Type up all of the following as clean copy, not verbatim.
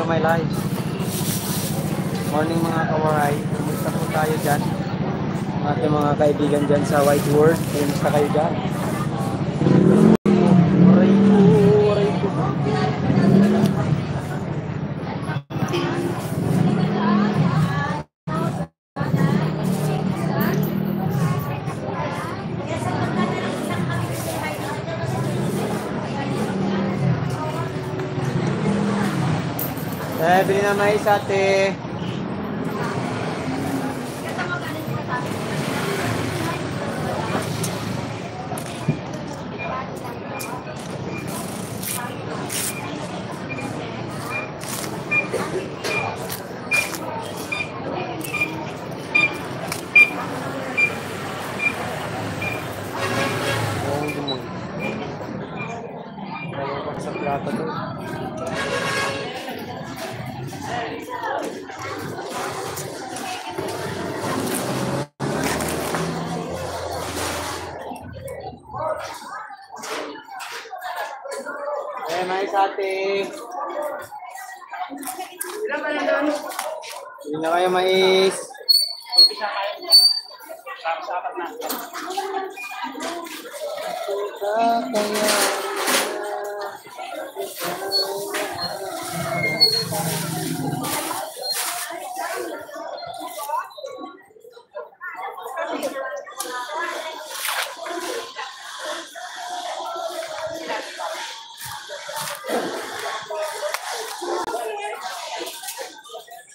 my life. Morning mga kawaray. Kumusta po tayo dyan? Ating mga kaibigan dyan sa White World. Kumusta kayo dyan? Waray ko, waray ko. Bili na mais ate. Sa plato to. Mais ate. Ilan ba na doon? Hindi na kayo mais. Sapat na.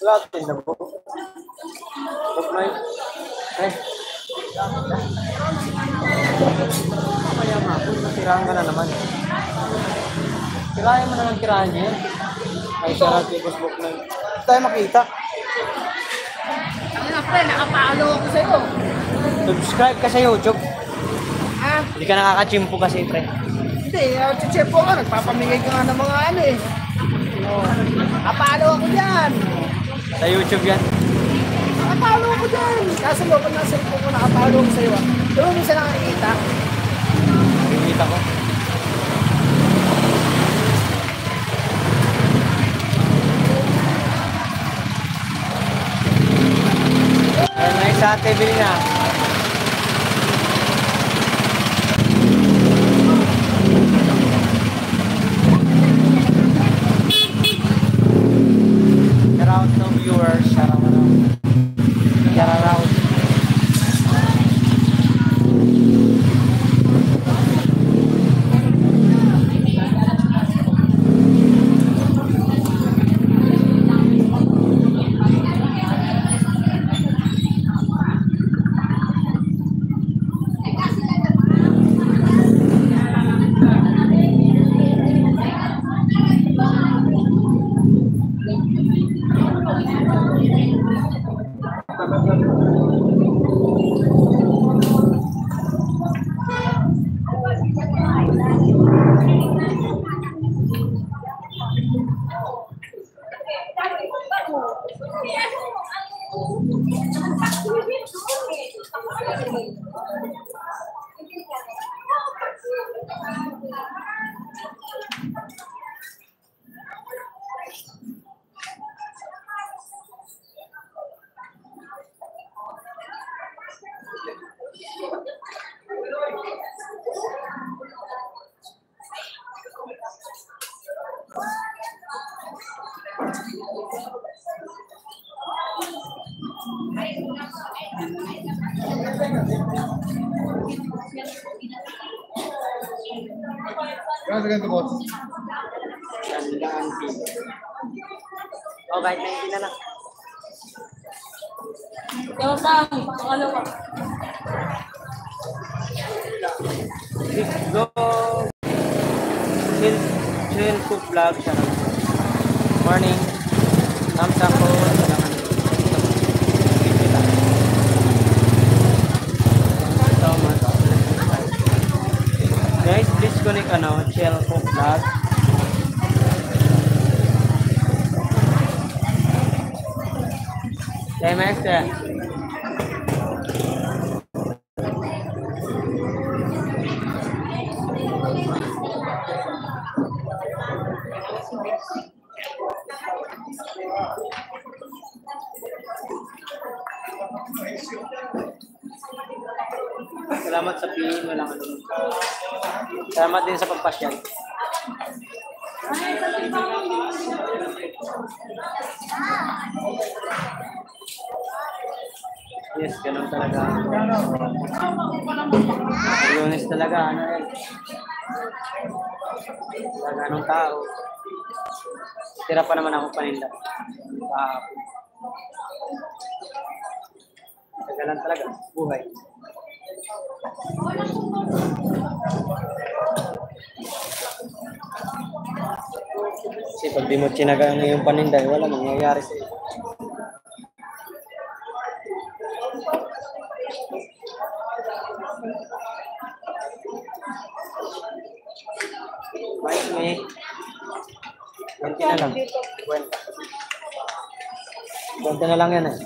Latin na po. Okay. Eh. Kaya nga, matirahan ka na naman. Tirahan mo na lang tirahan niya yan. Ay, sarap yung Facebook na yun. Tayo makita. Ang ina pre, nakapalo ako sa'yo. Subscribe ka sa YouTube. Ha? Hindi ka nakakachimpo kasi, pre. Hindi, chichepo ka. Nagpapamigay ka nga ng mga ano eh. Oh. Nakapalo ako dyan. Sa YouTube yan. Nakapalo ako dyan. Kaso looban na cellphone ko, nakapalo ako sa'yo. Pero minsan nakakita. Nakikita ko. Ayan na isa ate, bili na. Shout out to viewers. Shout out. Shout out. Kaya ganito boss. Oh, kahit 19 na lang. Ikaw sang, pangalawa. Go! Chill cook vlog siya. Morning. Thumbs up po. Guys, please connect chill cook vlog. Hey, Master. Salamat sa piliin mo lang. Salamat din sa pagpasyal. Yes, ganun talaga. Honest talaga, ano eh. Talaga anong tao. Tira pa naman ako paninda. Tagalan talaga, buhay. Kasi pag di mo tsinaga ang iyong paninda, wala mangyayari sa iyo. May 20 na lang. 20 na lang yan eh.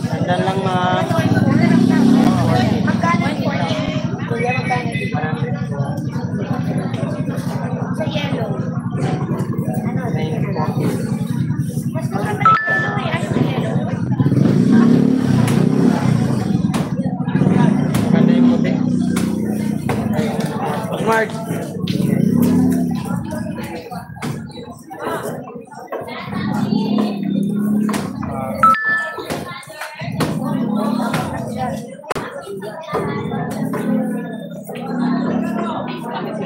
Sandal lang ma. Magkano po? Kuya, magkano? Sa yellow. Ano? Mas maganda ito may ano sa yellow. Maganda yung puti. Smart.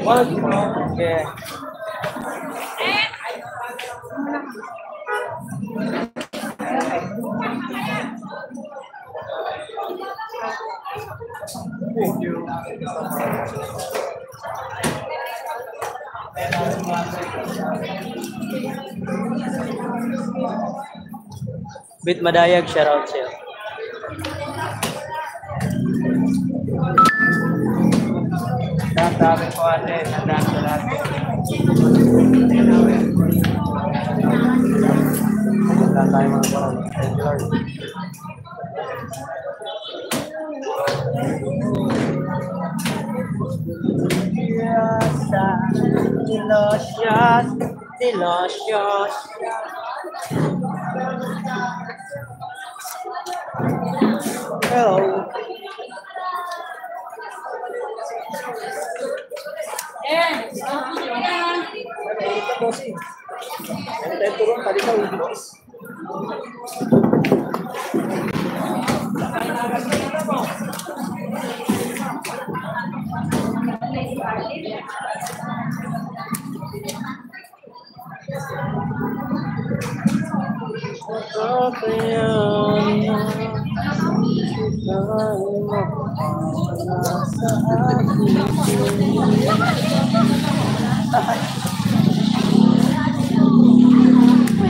Okay. Thank you. Bit Madayag, shout out sa'yo. Sabi ko ate, nandaan ko lahat. Nandaan tayo mga parang. Thank you Lord. Delicious, delicious. Hello.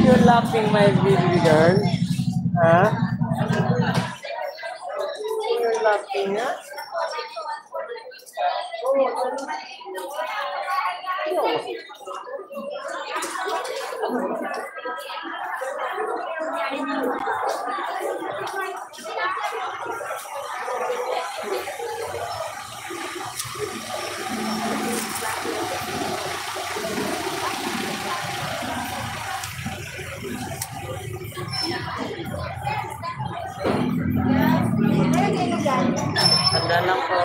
You're laughing, my baby girl. Huh? You're laughing, huh? Tanda lang po.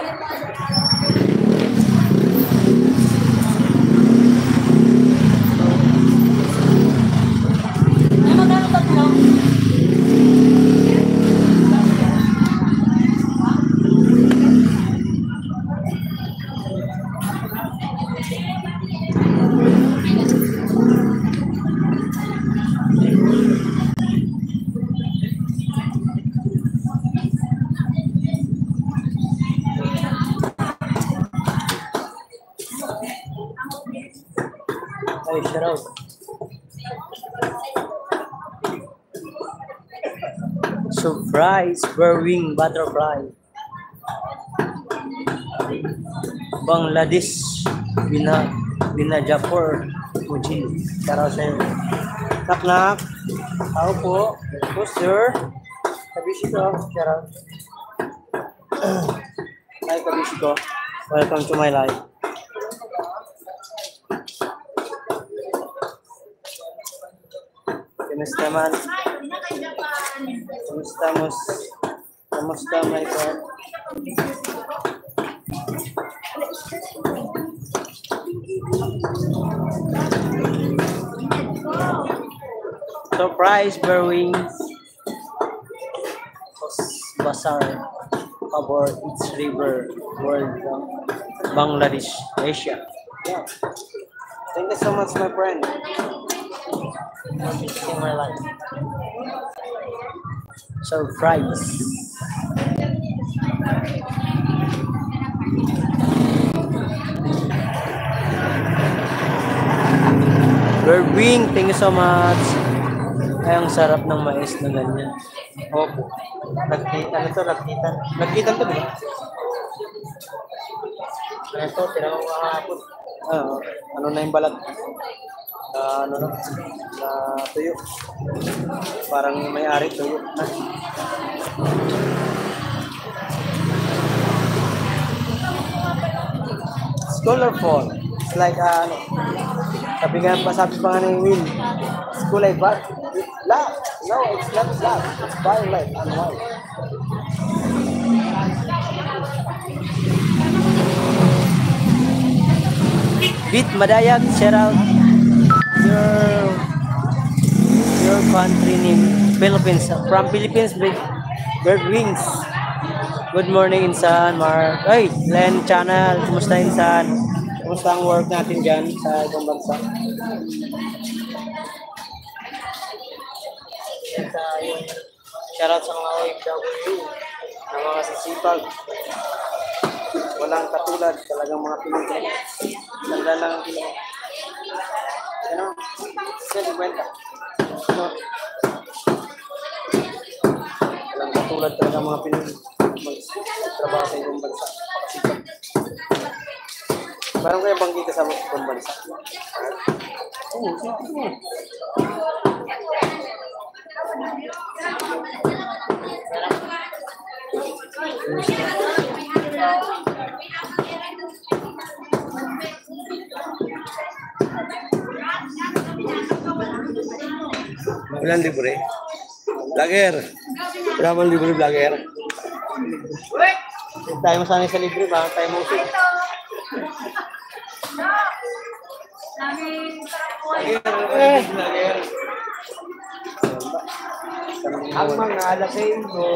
Ay, shout out. Surprise, Berwing Butterfly. Bangladesh, Binajapur, Fuji. Shout out sa'yo. Knock. Tao po. Po, sir. Kabisi ko. Shout out. Hi, kabisi ko. Welcome to my life. Kamusta man? Kamusta my friend? Surprise, Berwings. Bazaar aboard its river world from Bangladesh, Asia. Yeah. Thank you so much, my friend. For visiting my life. Surprise. Berwing, thank you so much. Ay, ang sarap ng mais na ganyan. Opo. Ano to? Lagkitan. Lagkitan to, diba? Ito, tinawag kahapon. Ano na yung balat? Ano na? Tuyo. Parang may-ari tuyo. It's colorful. It's like, sabi pa nga ng Will. It's cool like black. Black. No, it's not black. It's violet and white. Beat Madayag, shout out your country name, Philippines. From Philippines, Berwings. Good morning, Insan, Mark. Ay, Len Channel. Kumusta, Insan? Kumusta ang work natin dyan sa ibang bansa? Shoutout sa mga OFW na mga sisipag. Walang katulad, talagang mga Pilipino. Ganda lang ang Pilipino. Ano? Sige, kwenta. Ano? Walang katulad talaga mga Pilipino. Magtrabaho sa ibang bansa. Parang kaya banggi ka sa ibang bansa. Oo, sige. Ilan libre? Vlogger. Ilan libre vlogger? Tayo mo sana sa libre ba? Tayo mo usip. Vlogger. Ang mga alasing ko.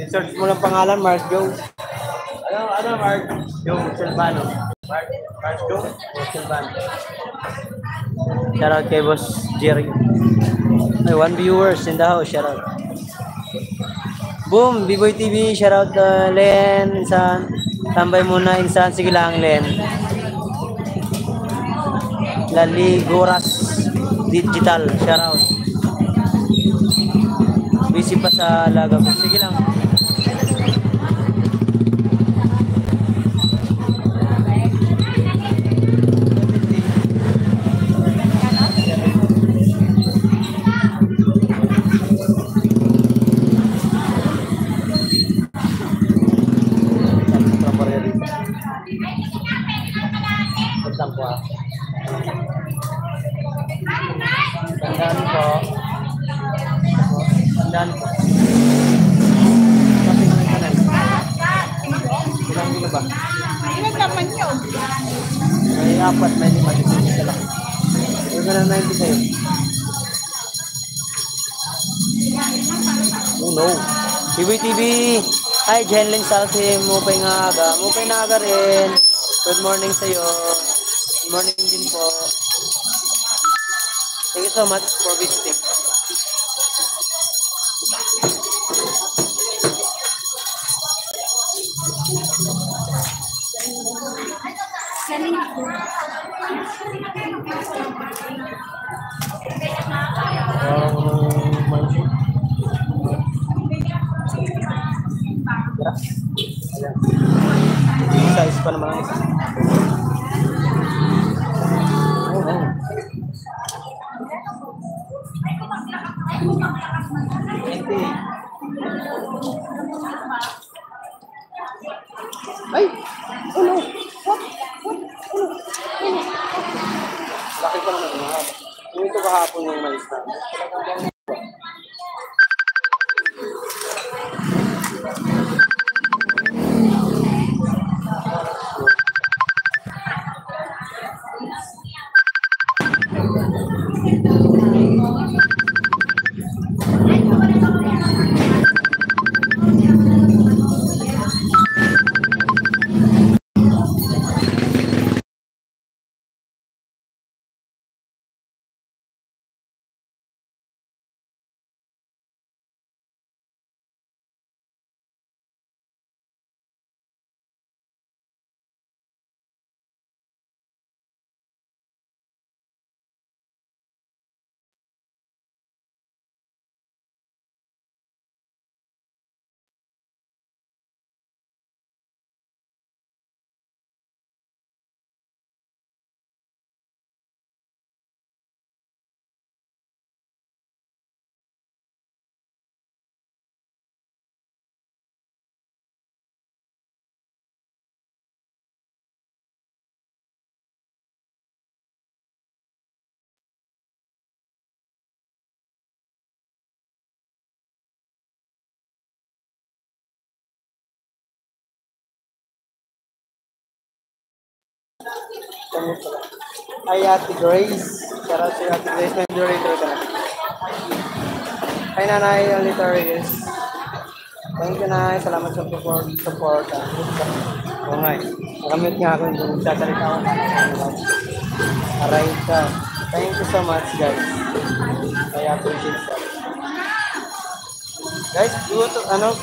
Search mo lang pangalan, Mark Joe. Ano, Mark? Joe Silvano. Mark Joe Silvano. Shout out kay Boss Jerry. Ay, 1 viewers in the house. Shout out. Boom, B-Boy TV. Shout out Len, San. Tambay muna, insan. Sige lang, Len. Laliguras Digital. Shoutout. Busy pa sa laga ko. Sige lang. Tandaan po. Tandaan po. Kasi ko ka na. Ilang kilo ba? Ilan naman yun? May 4, may 5. Dito lang. Ito na 90 sa'yo. Oh no. TV. Hi, Jenlyn Salsi. Mupay nga aga. Mupay na aga rin. Good morning sa'yo. Good morning din po. Thank you so much for visiting. Size pa naman ang isa. Oh, no. Ay! Oh no! Laki pa naman yung hapon. Yung ito kahapon yung malis na. Hi, Ate Grace. Shout out to Ate Grace. May moderator ka na. Hi, Nanay Alitorius. Thank you, Nay. Salamat sa support. Oo nga eh. Nakamute nga ako yung sasalita ko. Aray ka. Thank you so much, guys. I appreciate that. Guys,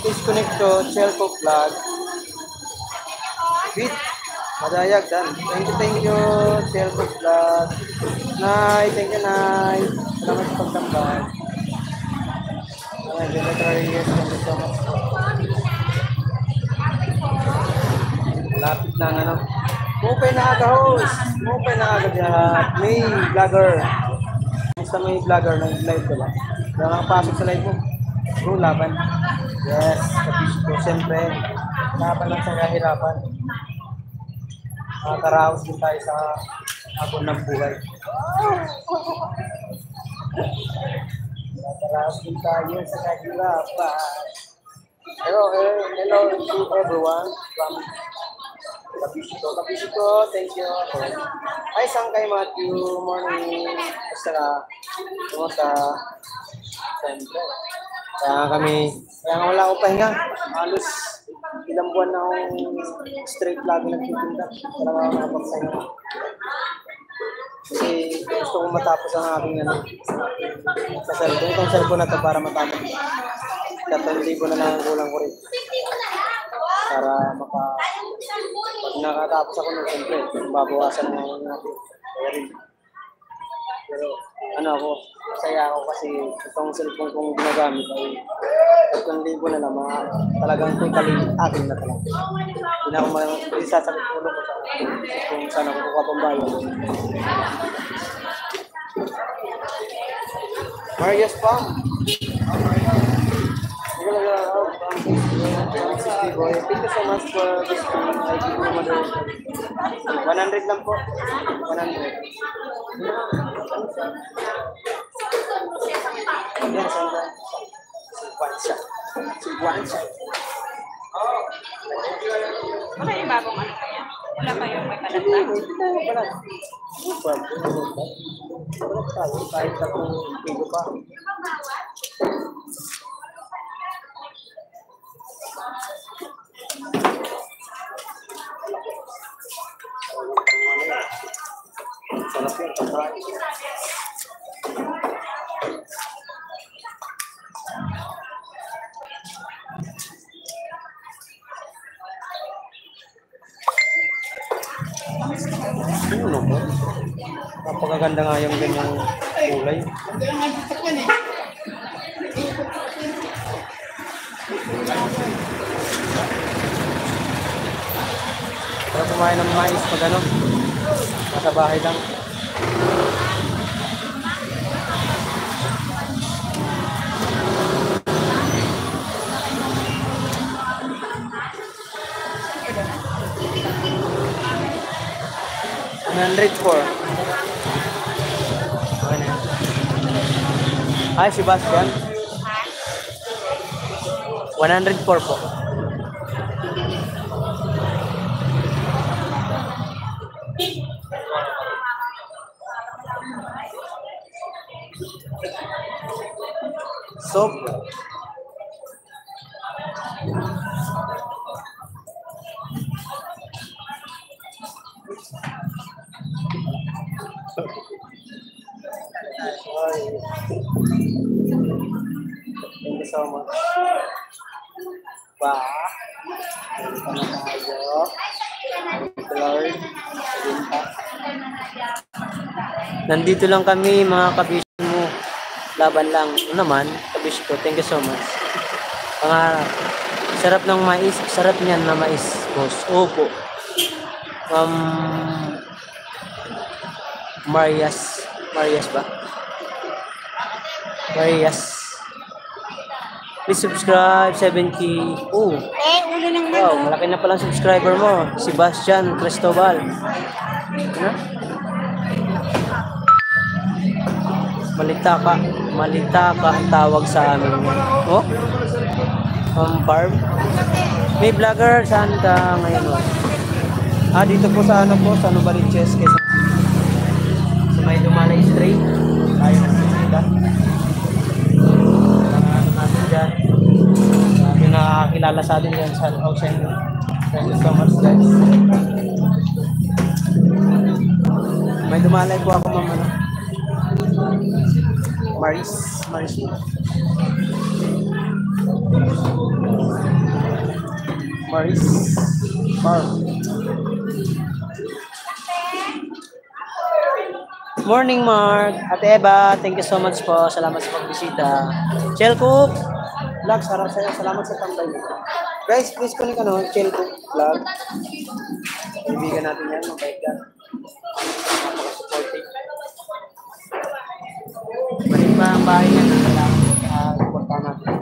please connect to Chelco Vlog. Beat. Madayag dan. Thank you, Chelco Vlog. Nay, thank you, Nay. Salamat sa pagtambay. Thank you so much. Lapit na ano. Mupay na aga, host. Mupay na aga diyan. May vlogger. Basta may vlogger na live ko ba? Kaya nakapasok sa live mo. Bro, laban. Yes, kapis ko. Siyempre, laban lang sa kahirapan. Nakakaraos din tayo sa habon ng buhay. Nakakaraos din tayo sa kahirapan. Hello to everyone from Kapisiko, thank you. Hi, Sangkay Matthew, morning. Basta ka, kumusta? Siyempre. Kaya nga wala akong pahinga. Halos ilang buwan na akong straight lagi nagtitinda. Talaga ako nakapagpahinga. Kasi gusto kong matapos ang aking sa cellphone. Itong cellphone na ito para matapos. 3,000 na lang ang kulang ko rin. Para Pag nakatapos ako nun, siyempre, babawasan na natin. Kaya rin. Pero ano ako, masaya ako kasi itong cellphone kong ginagamit ay 3,000 na lang, talagang totally akin na talaga. Hindi na ako sasakit ulo ko sa kung saan ako kukuha pang bayan. Marius Pam. Thank you so much for this time. I give you another 100 lang po. 100. Yan, sanda. Sigwansa. Sigwansa. Ano yung bagong ano kaya? Wala pa yung may palata. Kahit ako pigo pa. Sarap yun, kapag. Ano po? Napakaganda nga yung ganyang kulay. Para kumain ng mais pag ano, nasa bahay lang. Hi, Sebastian. 104 po. Soap. Thank you so much. Ba? Ito na tayo. Lord. Nandito lang kami mga kabisyo mo. Laban lang. Ano naman, kabisyo ko. Thank you so much. Pangarap. Sarap ng mais. Sarap niyan na mais, boss. Opo. Marias ba? Marias. Please subscribe, 7K. Oh. Ulo lang na. Wow, malaki na palang subscriber mo. Sebastian Cristobal. Ano? Malita ka ang tawag sa amin. Oh? Farm? May vlogger, saan ka ngayon? Dito po sa ano po, sa Novaliches, sa may Dumalay Street. Tayo na sila. Ano natin dyan. Yung nakakilala sa atin dyan sa outside. Thank you so much, guys. May Dumalay po ako, mama. Maris. Morning, Mark. Ate Eva, thank you so much po. Salamat sa pagbisita. Chel Cook Vlog, salamat sa tambay mo. Guys, please connect Chel Cook Vlog. Ibigan natin yan, mabait yan. Napaka-supportive. Balik pa ang bahay yan. Suportahan natin.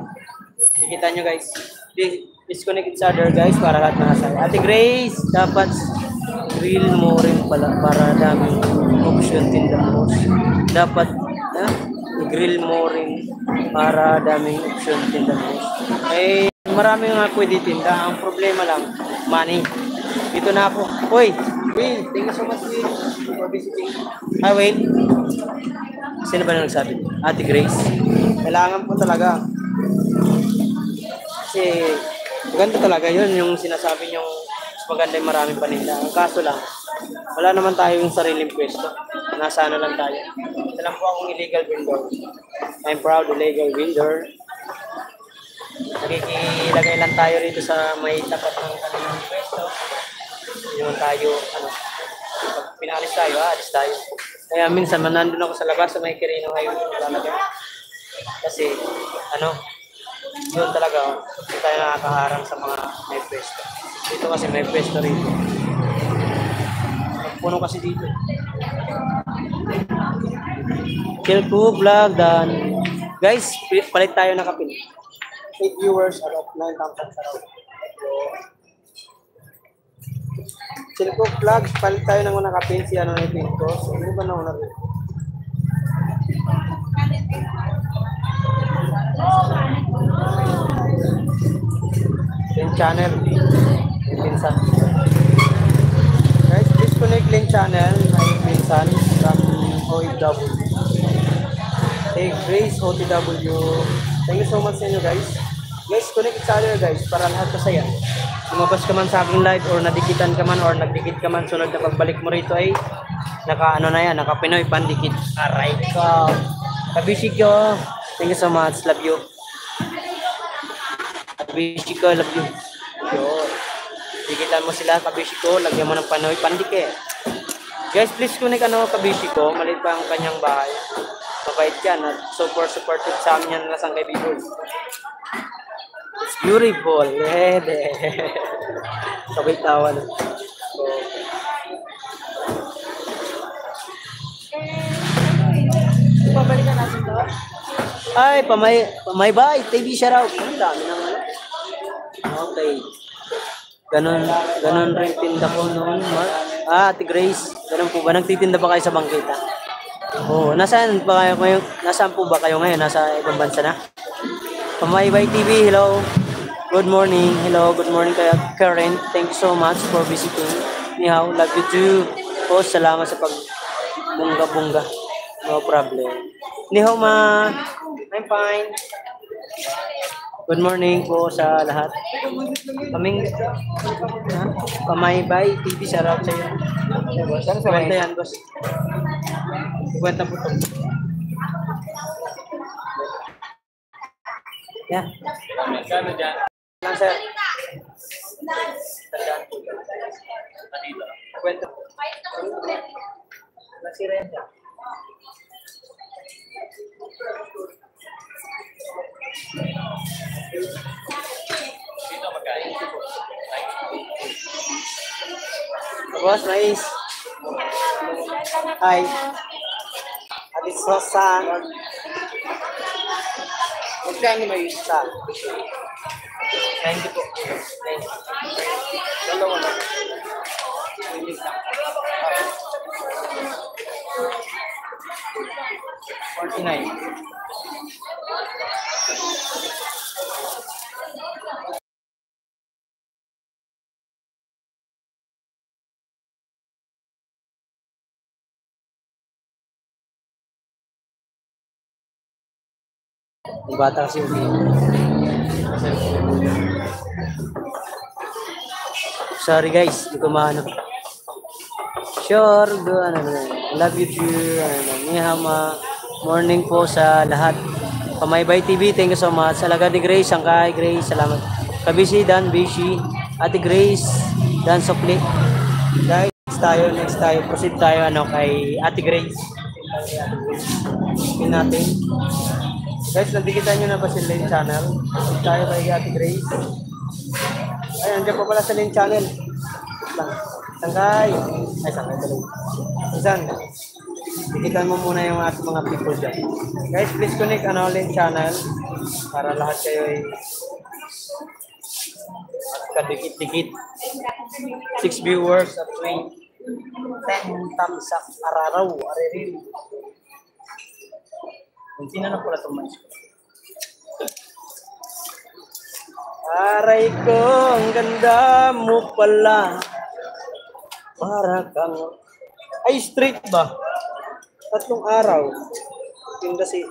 Kikita nyo guys. Please connect each other guys para lahat nakasaya. Ate Grace, dapat grill mo rin pala para daming option tinda mo. Dapat i-grill mo rin para daming option tinda mo. Eh, marami nga pwede tinda. Ang problema lang, money. Dito na ako. Uy, Will, thank you so much Will for visiting. Hi Will. Sino ba na nagsabi? Ate Grace. Kailangan po talaga. Kasi maganda talaga yun yung sinasabi niyong maganda yung maraming paninda. Ang kaso lang, wala naman tayong sariling pwesto. Nasa ano lang tayo. Ito lang po akong illegal vendor. I'm proud illegal vendor. Nakikilagay lang tayo rito sa may tapat ng kanilang pwesto. Hindi naman tayo, ano, pag pinalis tayo, alis tayo. Kaya minsan, nandun ako sa labas, sa may Quirino ngayon, talaga. Kasi, ano, yun talaga, hindi tayo nakakaharang sa mga may pwesto. Dito kasi may pwesto rito. Puno kasi dito. Chill ko, vlog, dan. Guys, palit tayo ng kapin. 8 viewers, about 9,000 sa raw. Chill ko, vlog, palit tayo ng unang kapin. Si ano na yung ko. So, ano ba na unang kapin? Link channel. Pinsan. Guys, please connect link channel. May pinsan from OFW. Hey, Grace OTW. Thank you so much sa inyo guys. Guys, connect each other guys para lahat masaya. Lumabas ka man sa aking live or nadikitan ka man or nagdikit ka man, sunod na pagbalik mo rito ay naka ano na yan, naka Pinoy pandikit. Aray ka. Kabishi ko. Thank you so much. Love you. Kabishi ko. Love you. Yo. Dikitan mo sila, kabishi ko. Lagyan mo ng Pinoy pandikit. Guys, please connect ano, kabishi ko. Maliit pa ang kanyang bahay. Mabait yan. At supportive sa amin yan na sang kaibigan. It's beautiful. Sabay tawa na. So, Babalikan natin to. ay, pamay bay. TV shoutout. Ang dami naman. Okay. Ganon rin tinda ko noon, Mark. Ate Grace. Ganon po ba? Nagtitinda ba kayo sa bangkita? Oo. Nasaan po ba kayo ngayon? Nasa ibang bansa na? Pamaybay TV, hello. Good morning. Hello, good morning kaya Karen. Thank you so much for visiting. Ni hao, love you too. Po, salamat sa pagbungga-bungga. No problem. Ni hao ma. I'm fine. Good morning po sa lahat. Kaming Pamaybay TV, shout out sa iyo. Kwenta yan, boss. Kwenta po ito. Yeah. Kano dyan? Lang, sir. Tandaan po. Kanila. Kwenta po. Nasira yan dyan. Dito magkain. Boss, nice. Hi. Ate Sosa. Magkano may isa? 90 po. 90. Dalawa na. 49. Yung bata kasi sorry guys, hindi ko maano. Sure, love you too. Nihama. Morning po sa lahat. Pamaybay TV, thank you so much. Alaga ni Grace, Sangkay, Grace, salamat. Kabisi, Dan, Bishi, Ate Grace, Dan Sokli. Guys, next tayo, proceed tayo kay Ate Grace. Pin natin. Guys, nandikitan nyo na ba si Lane Channel? Proceed tayo kay Ate Grace. Ay, nandiyan pa pala sa Lane Channel. Sangkay. Ay, Sangkay tuloy. Isan, dikitan mo muna yung ating mga people dyan. Guys, please connect Lane Channel para lahat kayo ay kadikit-dikit. 6 viewers at 10 thumbs up araraw, areril. Sino na pala itong mais ko? Aray ko, ang ganda mo pala. Para kang... Ay, straight ba? 3 araw. Yung kasi...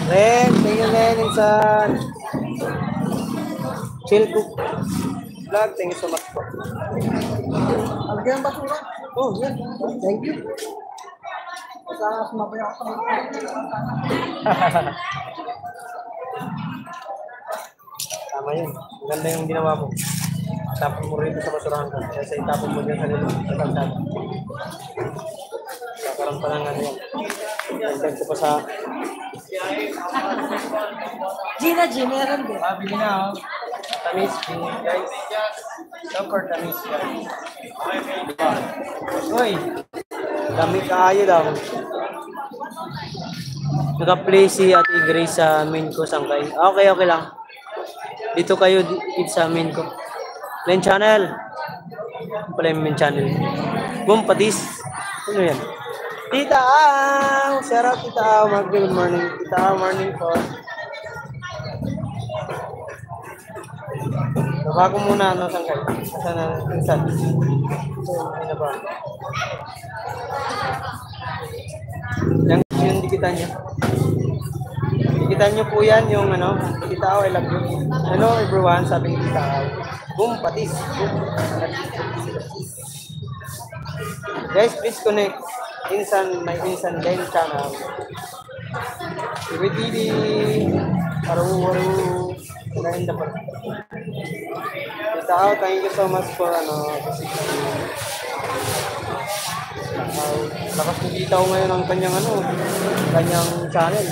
Ren, tingin Ren, insan. Chill cook vlog, thank you so much po. Lagyan ng basura. Oh, yan. Thank you. Sana sumabay ako sa mga. Tama yun. Maganda yung ginawa mo. Tapon mo rin sa basurahan ko. Kaya sa itapon mo dyan sa lilo. Sa kalsada. Kakaroon pa ng ano yan. Dagdag ko pa sa... Gina, meron din. Bili na, oh. Tamis, guys. Super tamis, guys. Uy! Dami kaayo daw. Naka-play si Ate Grace sa main ko, sangkay. Okay, okay lang. Dito kayo, dito sa main ko. Main channel. Ano pala yung main channel? Boom, patis. Ano yan? Tita Aw! Shout out Tita Aw. Good morning. Tita Aw, morning po. Bago muna, ano, sangkay? Saan na, insan? Ano ba? Yung dikitan nyo. Dikitan nyo po yan, yung ano, Tita Aw, I love you. Hello everyone, sabi ni Tita Aw. Boom, patis. Boom. Guys, please connect. Insan, my Insan Den channel. TV, paru-waru. Maganda pa. Tita Aw, thank you so much for ano, lakas ng kita ko ngayon ang kanyang ano, kanyang channel.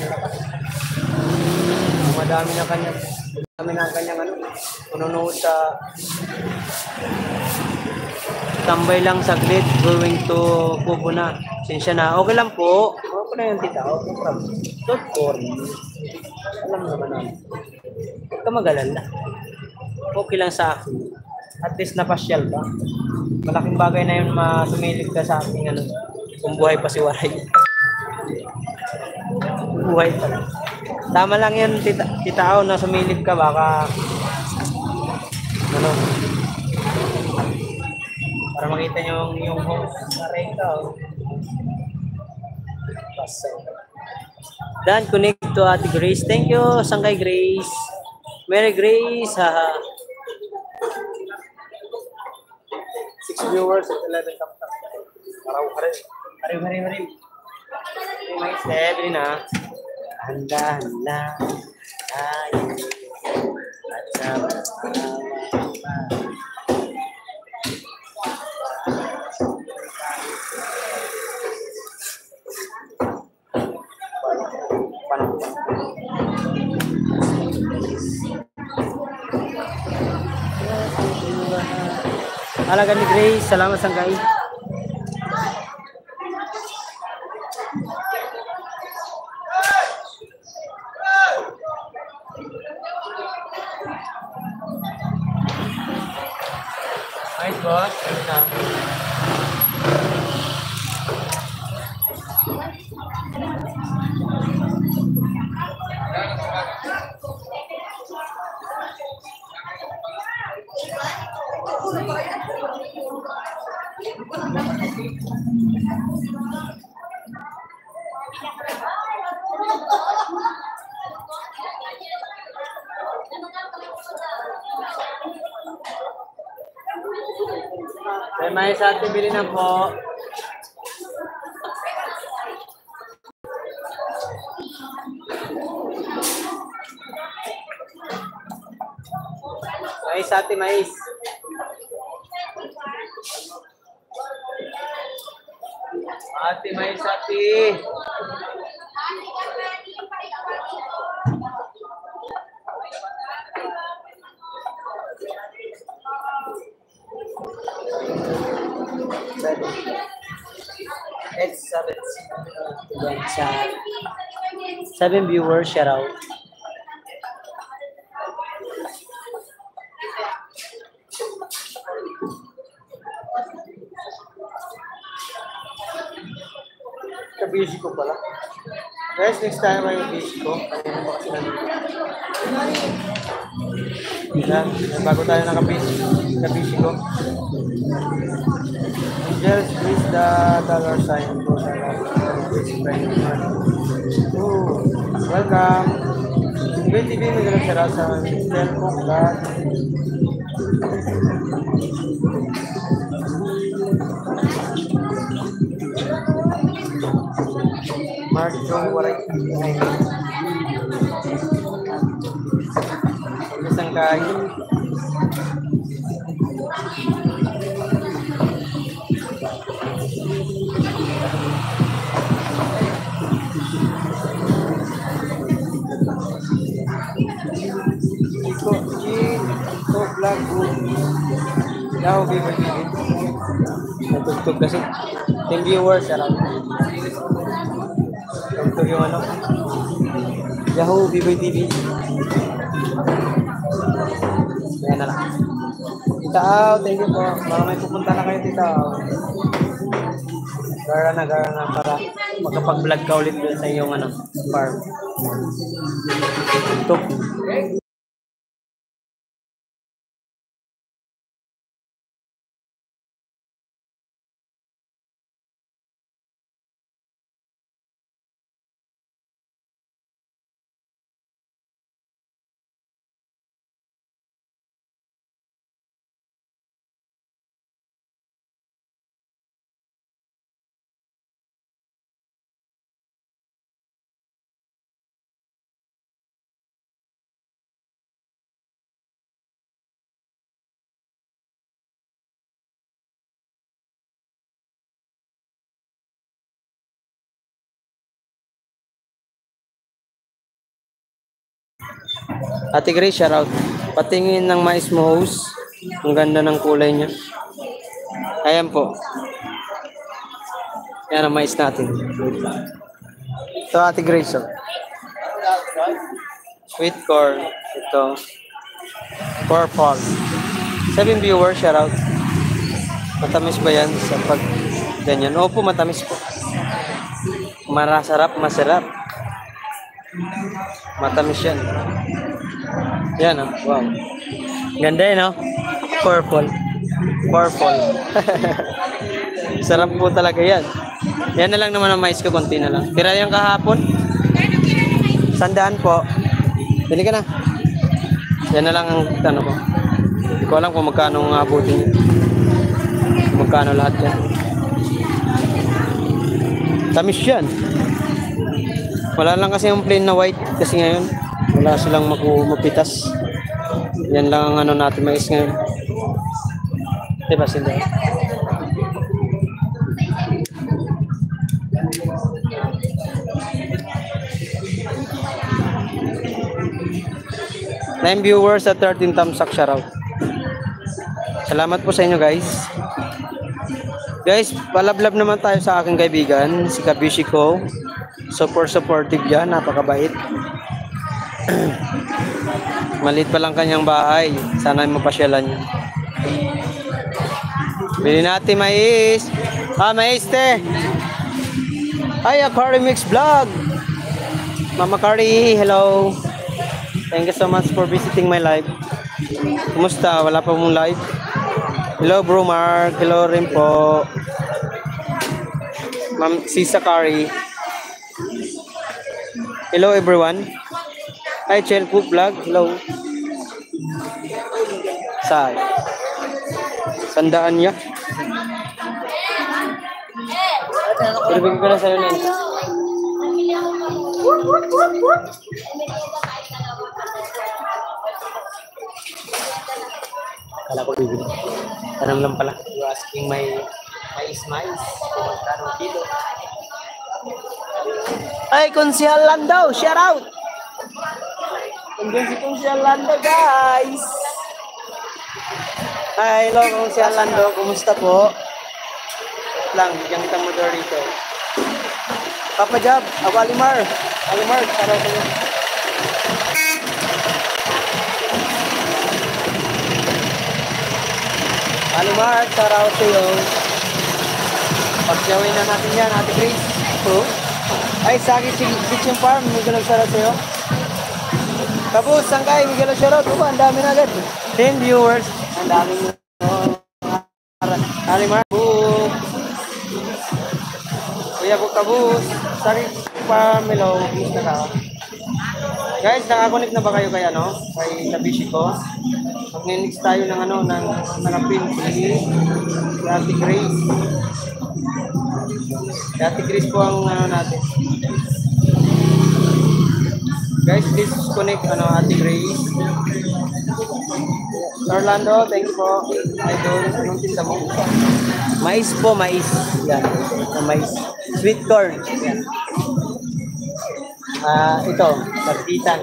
Madami na kanyang ano, pununood sa tambay lang saglit, going to Kubo na. Sinsya na. Okay lang po. Okay na yung Tita Aw. Don't worry. Alam naman namin. Huwag ka mag-alala. Okay lang sa akin. At least napasyal ba? Malaking bagay na yun masumilip ka sa aking ano, kung buhay pa si Waray. Buhay pa lang. Tama lang yun, Tita Aw, na sumilip ka, baka ano, para makita nyo yung host na Reka. Dan, connect to Ate Grace. Thank you, Sangkay Grace. Merry Grace, haha. 6 viewers at 11 kapta. Araw-araw. Hari-hari. May step rin na. Handa-handa. Tayo. At sama-sama. Halaga ni Grace, salamat Sangkay. Nice boss. May sa atin, bili na po. Mais ate, mais. Ate, mais ate. It's 7 viewers, shout out. Busy ko pala. Guys, next time ay busy ko. Kanina pa kasi nandito. Bago tayo naka-busy ko. Just please the dollar sign ko sa welcome. Good TV, may ganap siya sa cellphone. Mark Joe Waray. Isang kain. Ito vlog Yahoo Viber TV. Natugtog kasi. 10 viewers around. Tugtog yung ano. Yahoo Viber TV. Yan na lang. Tita Au, thank you po. Mga may pupunta na kayo, Tita Au. Gara na para makapag-vlog ka ulit dun sa iyong ano, farm. Tugtog. Ate Grace, shoutout. Patingin ng mais mo, host. Ang ganda ng kulay niya. Ayan po. Yan ang mais natin. Ito, Ate Grace. Oh. Sweet corn. Ito. Purple. 7 viewers, shoutout. Matamis ba yan sa pag ganyan? Opo, matamis po. Masarap. Matamis yan. Yan, oh. Wow. Ganda yun, oh. Purple. Sarap po talaga yan. Yan na lang naman ang mais ko, konti na lang. Tira yung kahapon. 100 po. Bili ka na. Yan na lang ang ano ko. Hindi ko alam kung magkano ang abutin niya. Magkano lahat yan. Tamis yan. Wala lang kasi yung plain na white kasi ngayon. Wala silang mapitas. Yan lang ang ano natin mais ngayon. Diba sila? Nine viewers at 13 thumbs up, shoutout. Salamat po sa inyo, guys. Guys, palablab naman tayo sa aking kaibigan, si Kabishi ko. Super supportive yan, napakabait. Maliit pa lang kanyang bahay. Sana mapasyalan niya. Bili natin mais. Mais te. Ay, Akari Mix Vlog. Mama Kari, hello. Thank you so much for visiting my live. Kumusta? Wala pa mong live? Hello, Bro Mark. Hello rin po. Ma'am Sisa Kari. Hello, everyone. Hi, Chel Food Vlog. Hello. Saan? Sandaan niya. Pero bigyan ko na sa'yo na yun. Kala ko bibili. Tanong lang pala. You asking my mais. Kung magkano kilo. Ay, Konsyal Lando. Shout out. Nandiyan si Konsyal Lando, guys. Hi, hello, Konsyal Lando. Kumusta po? Wait lang, bigyan kita mo doon rito. Papa Jab, Alimar. Shout out kayo. Alimar, shout out sa'yo. Pagyawin na natin yan, Ate Grace. Ay, Sagi Kitchen Farm, may galang shoutout sa'yo. Kabus, Sangkay, may galang shoutout. Ang dami na agad. 10 viewers. Ang dami mo. Alimar. Kuya ko Kabus. Sagi Kitchen Farm, hello. Kumusta ka? Guys, nakakonect na ba kayo kay ano? Kay Kabishi ko? Mag-next tayo ng ano, ng nanapin si Ate Grace. Ate Grace po ang ano natin. Guys, please connect Ate Grace. Orlando, thank you po. Idol, anong tinda mo? Mais po, mais. Yan, mais. Sweet corn. Yan. Ito, sarditan.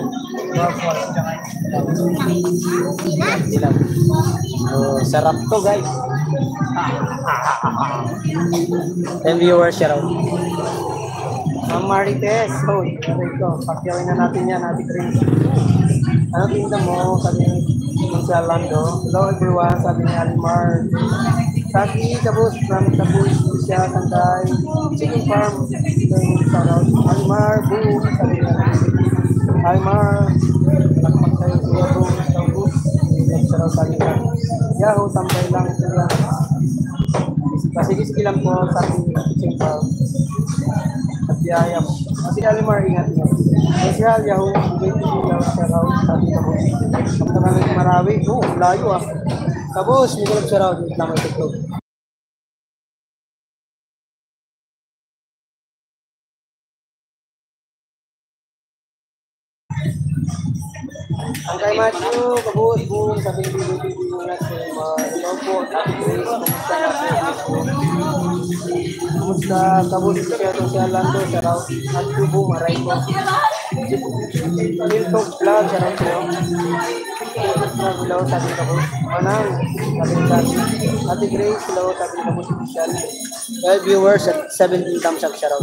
Dilaw. Sarap to, guys. 10 viewers, share out. Ma'am Marites, ito, pakyawin na natin yan, Ate Grace. Ano tinda mo? Sabi ni Orlando. Hello everyone, sabi ni Alimar. Saki, Tabus, from Tabus, siya, Santay, Chicken Farm, Alimar, boom, sabi ni Alimar, nakmak tayo siya, boom, Tabus, sabi ni Yahoo, tambay lang sila. Sige lang po, sabi ni Chicken Farm. At yaya po. Kasi Alimar, ingat niyo. Kasi Yahoo, bigay ko lang siya raw, sabi ni Tabus. Ang maraming marawi, layo ah. Tapos, hindi ko lang siya raw, dito lang may tuklog. Ang kay Matthew, kabuot po, sabi ni Bibi muna sa mga po, Ate Grace, kumusta na po? Kumusta, kabuot siya ito si Orlando, siya raw, at tubo, maray ko. Miltok vlog, siya raw siya. Hello, sabi ni kabuot. Manang, sabi ni Ate Grace, hello, sabi ni kabuot official. 12 viewers at 17 thumbs up siya raw.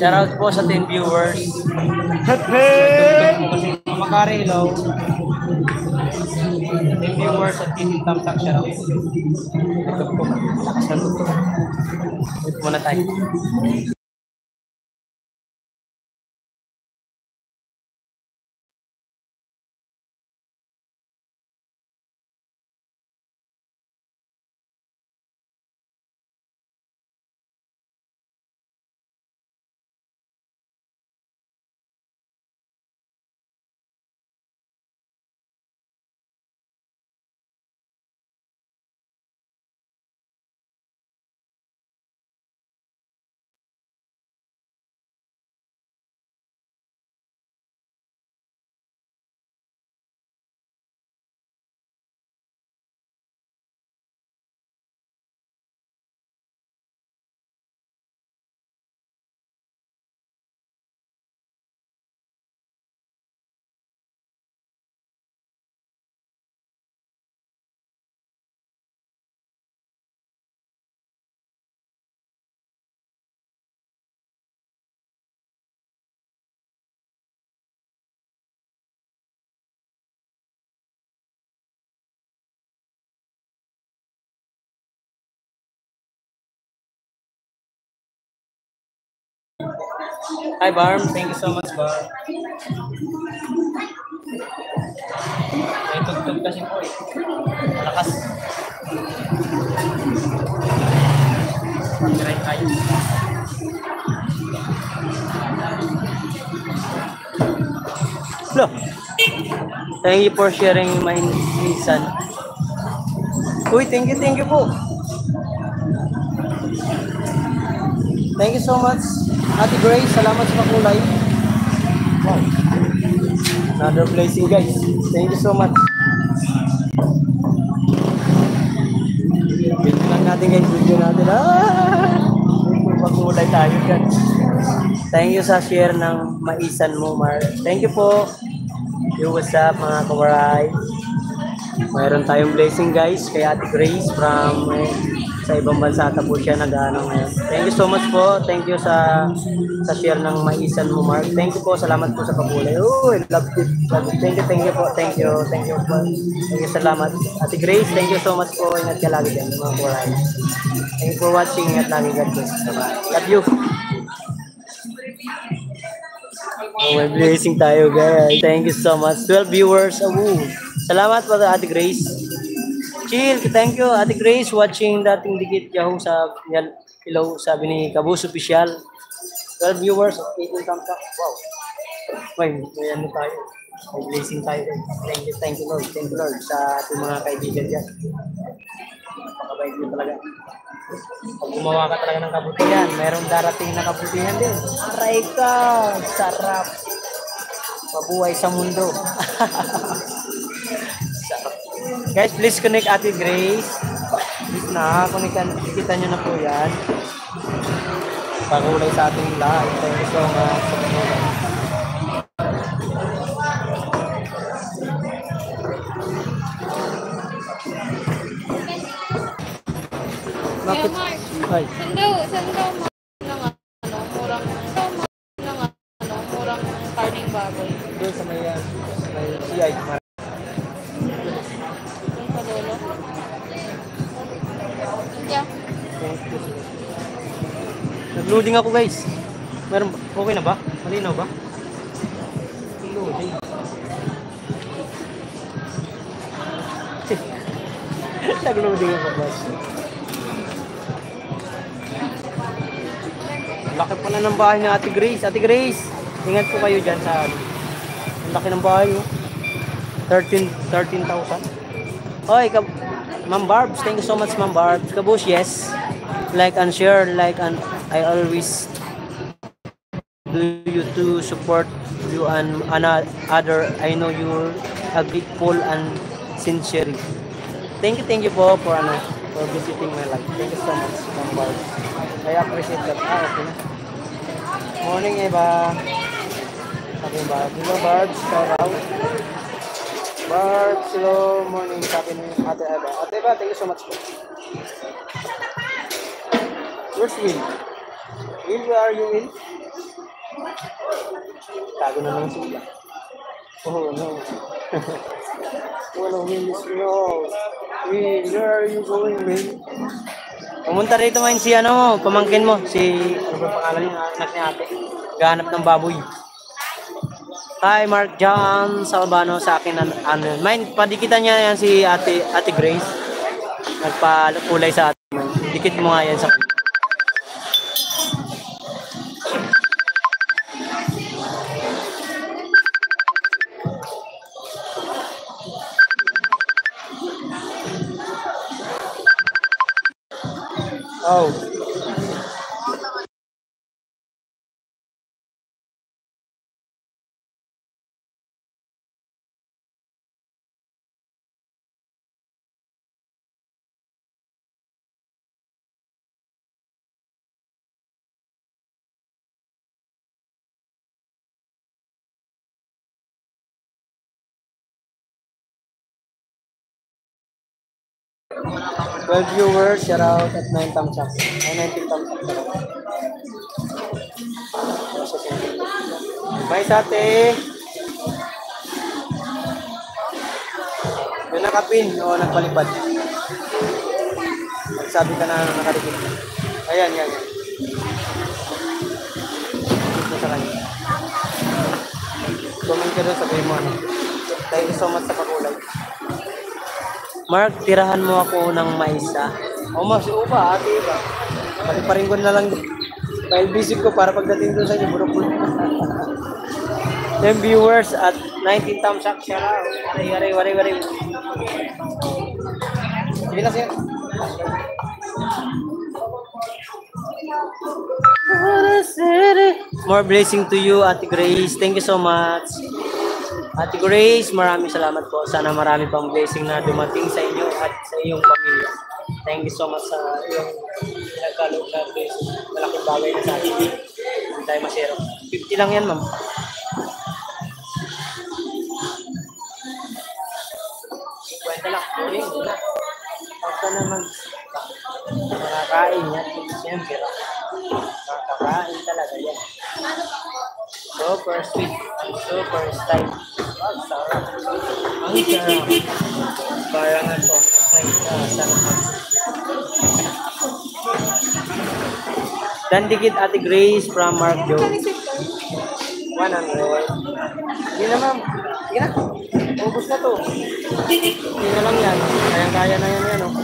Shoutout po sa 10 viewers. Makari, hello. 10 viewers at 10 thumbs up, shoutout. Ito po. Ito muna tayo. Hi Barm, thank you so much Barm. May tugtog kasi po eh. Malakas. Pag-right tayo. Hello. Thank you for sharing my Nissan. Uy, thank you po. Thank you so much. Ate Grace, salamat sa pakulay. Wow. Another blessing guys. Thank you so much. Video lang natin guys. Video natin. Pakulay tayo guys. Thank you sa share ng maisan mo, Mar. Thank you po. Yo, what's up mga kawaray? Mayroon tayong blessing guys kay Ate Grace from sa ibang bansa ata po siya nag-ano ngayon. Thank you so much po. Thank you sa share ng maisan mo, Mark. Thank you po. Salamat po sa pagulay. Oh, I love it. Love it. Thank you po. Thank you. Thank you po. Thank you. Salamat. Ate Grace, thank you so much po. Ingat ka lagi dyan, mga kulay. Thank you for watching. Ingat lagi. God bless. Bye-bye. Love you. Oh, may blessing tayo guys. Thank you so much. 12 viewers. Oh, salamat po Ate Grace. Chill. Thank you Ate Grace watching dating dikit Yahoo sa yan. Hello sabi ni Kabus Official. 12 viewers. 18 thumbs up. Wow. May ano tayo. May blessing tayo. Thank you Lord. Thank you Lord sa ating mga kaibigan dyan. Napakabait mo talaga. Pag gumawa ka talaga ng kabutihan, mayroong darating na kabutihan din. Aray ka! Sarap! Mabuhay sa mundo. Sarap. Guys, please connect Ate Grace. Please na, kita nyo na po yan. Pagulay sa ating live. Thank you so much. Kuya Bakit? Mark, Ay. saan daw murang karning baboy? Doon sa may CI. Doon sa lolo. Yeah. Nag-loading ako guys. Meron ba? Okay na ba? Malinaw ba? Loading. Nag-loading ako guys. Laki pala ng bahay ni Ate Grace. Ate Grace, ingat po kayo dyan sa ang laki ng bahay. Oh. 13,000. Hoy, Ma'am Barbs, thank you so much Ma'am Barbs. Kabush, yes. Like and share, I always do you to support you and other. I know you're a grateful and sincere. Thank you po for visiting my life. Thank you so much Ma'am Barbs. I appreciate that. Okay na. Morning, Eva. Sabi ba? Hello, Barbs. Shout out. Barbs, hello. Morning. Sabi ni Ate Eva. Ate Eva, thank you so much. Where's Will? Will, where are you, Will? Tago na lang sila. Oh, no. Oh, no, Will is no. Will, where are you going, Will? Pumunta rito ngayon si pamangkin mo, si, ano ba pangalan niya, anak ni ate, gahanap ng baboy. Hi, Mark John Salvano sa akin, mine, padikitan niya yan si ate Grace, nagpalay sa atin, dikit mo nga yan sa kanya. Oh. Well, viewers, shout out at 9 thumbs up. Ay, 19 thumbs up. Bye sa ate. Yung nakapin o nagpalipad. Sabi ka na nakalipid. Ayan, yan. Dito sa kanya. Comment ka doon, sabihin mo ano. Thank you so much sa pagulay. Mark, tirahan mo ako ng maisa. O mas upa, ate ba? Paliparin ko na lang. File visit ko para pagdating doon sa inyo, buruk-buruk. 10 viewers at 19 thumbs up. Shout out. Wari. Sige na siya. More blessing to you, Ate Grace. Thank you so much. Ate Grace, maraming salamat po. Sana marami pang blessing na dumating sa inyo at sa iyong pamilya. Thank you so much sa iyong pinagkaloob na blessing. Malaking bagay na sa atin. Hindi tayo masero. 50 lang yan, ma'am. Kwenta lang. morning. Huwag ka na makakain yan. Siyempre, makakain talaga yan. Super sweet. Super style. Ang sarap. Ang sarap. Parang ito. Ay, sarap. Dan dikit Ate Grace from Mark Joe. 100. Hindi na ma'am. Sige na. Ubus na to. Hindi na lang yan. Kaya na yan. Oh.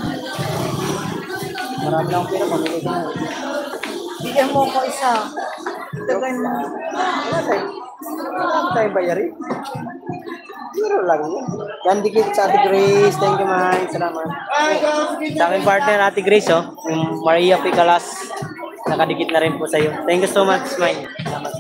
Marami lang pera. Pamili ka na. Bigyan mo ko isa. Dagay mo. Wala tayo bayarin. Zero lang yun. Dan dikit sa Ate Grace. Thank you man. Salamat. Sa aking partner Ate Grace, oh. Yung Maria Picalas. Nakadikit na rin po sa iyo. Thank you so much, Mine. Salamat.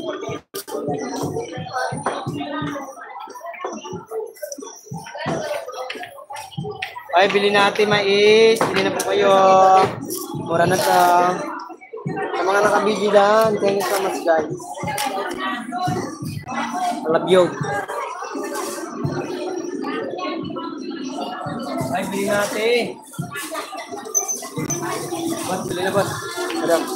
Ay, bili natin mais. Bili na po kayo. Mura na sa mga nakabili dyan. Thank you so much, guys. Alabyog. Ay, bili natin. Boss, bili na, boss. Madam.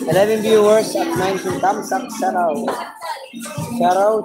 11 viewers at 19 thumbs up. Shout out. Shout out.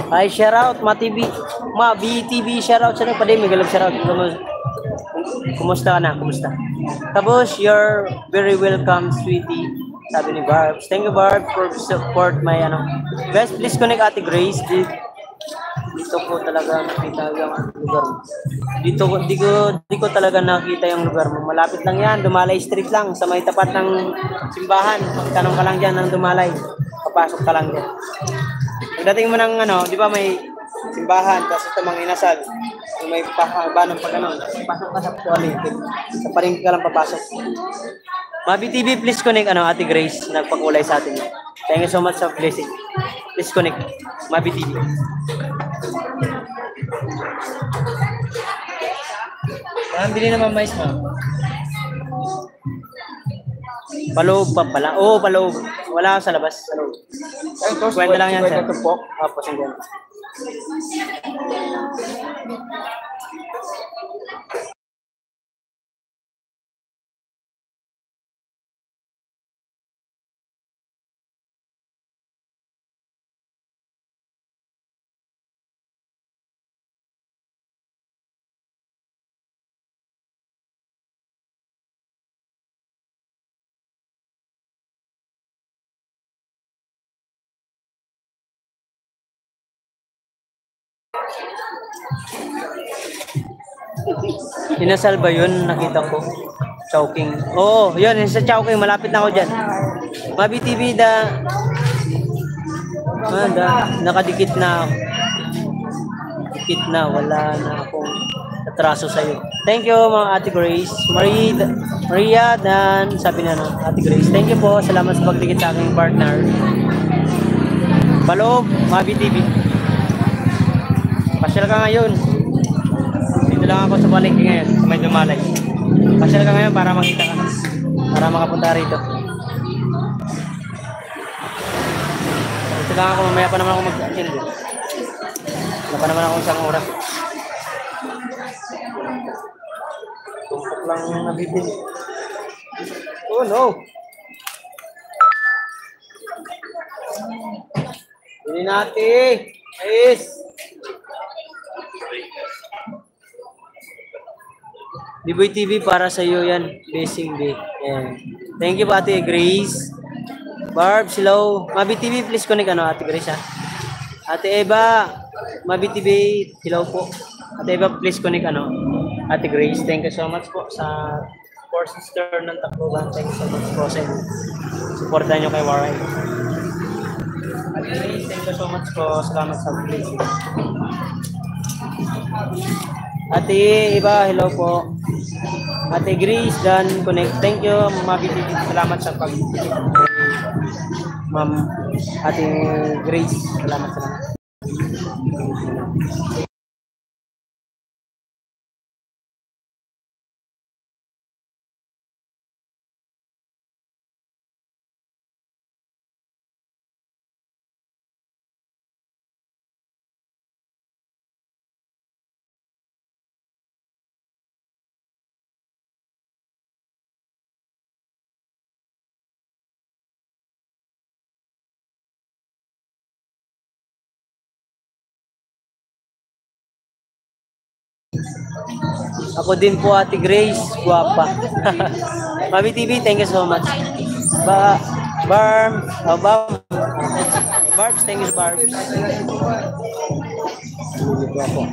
Ay, shout out, BTV, shout out sa nyo. Pwede, may galap shout out. Kumusta ka na? Kumusta? Tapos, you're very welcome, sweetie. Sabi ni Barbs. Thank you, Barbs, for support my, Guys, please connect Ate Grace. Dito po talaga nakita yung lugar mo. Di ko talaga nakita yung lugar mo. Malapit lang yan. Dumalay Street lang. Sa may tapat ng simbahan. Magtanong ka lang dyan ng Dumalay. Papasok ka lang dyan. Pagdating mo ng di ba may simbahan, tapos ito mga inasal, may banong pag pasok ka sa toilet, sa paring ka lang papasok. Mabi TV, please connect, Ate Grace, nagpakulay sa atin. Thank you so much sa blessing. Please connect, Mabi TV. Bili naman mais mo. Paloob pa pala. Oo, paloob. Wala sa labas. Paloob. Kwenta lang yan, sir. Tapos yung ganyan. Inasal ba yun? Nakita ko. Chowking. Oo, yun. Sa Chowking. Malapit na ako dyan. Mabi TV nakadikit na. Dikit na. Wala na akong atraso sa'yo. Thank you, mga Ate Grace. Maria dan sabi na Ate Grace. Thank you po. Salamat sa pagdikit sa aking partner. Paloob, Mabi TV. Pasyal ka ngayon. Dito lang ako sa palengke ngayon, sa may Dumalay. Pasyal ka ngayon para makita ka. Para makapunta rito. Ito lang ako, mamaya pa naman ako mag-attend. Wala pa naman ako isang oras. Tumpok lang nabibili. Oh no! Hindi natin! Ayos! Diboy TV para sa iyo yan. Blessing day. Ayan. Thank you po Ate Grace. Barb, hello. Mabi TV, please connect Ate Grace ha. Ate Eva, Mabi TV, hello po. Ate Eva, please connect Ate Grace, thank you so much po sa for sister ng Tacloban. Thank you so much po sa supportan nyo kay Waray. Ate Grace, thank you so much po. Salamat sa blessing. Ate Eva, hello po. Ate Grace, Dan Connect. Thank you, Mabi TV. Salamat sa pag Ma'am Ate Grace. Salamat. Ako din po Ate Grace, guwapa. Mabi TV, thank you so much. Barbs, thank you Barbs. Guwapo.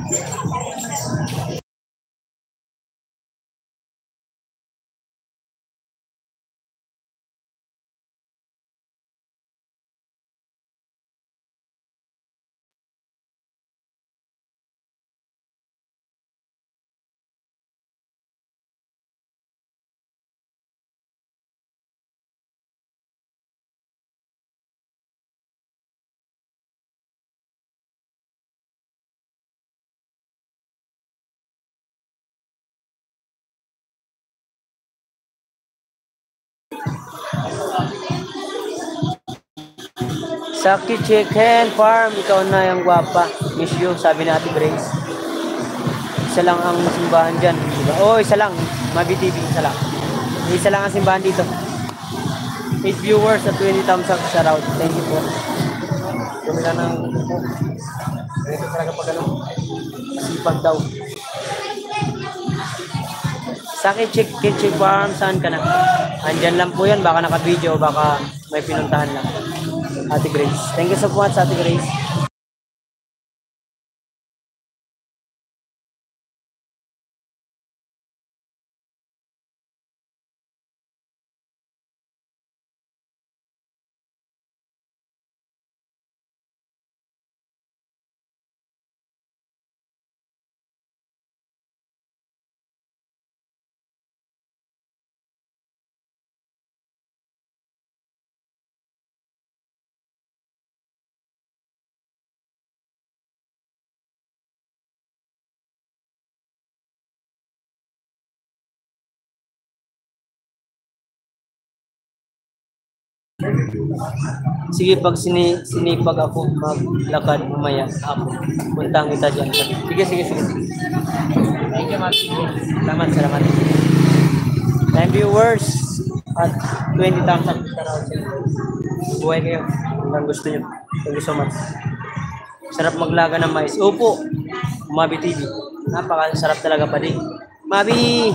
Saki Chicken Farm, ikaw na yung guwapa. Miss you, sabi ni Ate Grace. Isa lang ang simbahan dyan. Diba? Oh, isa lang. Mabi TV, isa lang. Isa lang ang simbahan dito. 8 viewers at 20,000 shoutout. Thank you po. Kami na ng... Ito talaga pag sipag daw. Saki Chicken Farm, saan ka na? Andyan lang po yan. Baka naka-video, baka may pinuntahan lang. Ate Grace. Thank you so much, Ate Grace. Sige, pag sinipag ako maglakad mamaya ako. Puntang kita dyan. Sige. Thank you, Mami. Salamat. 9 viewers at 20,000. Buhay kayo. Kung gusto nyo. Thank you so much. Sarap maglaga ng mais. Opo. Mabi TV. Napakasarap talaga pa din. Mabi!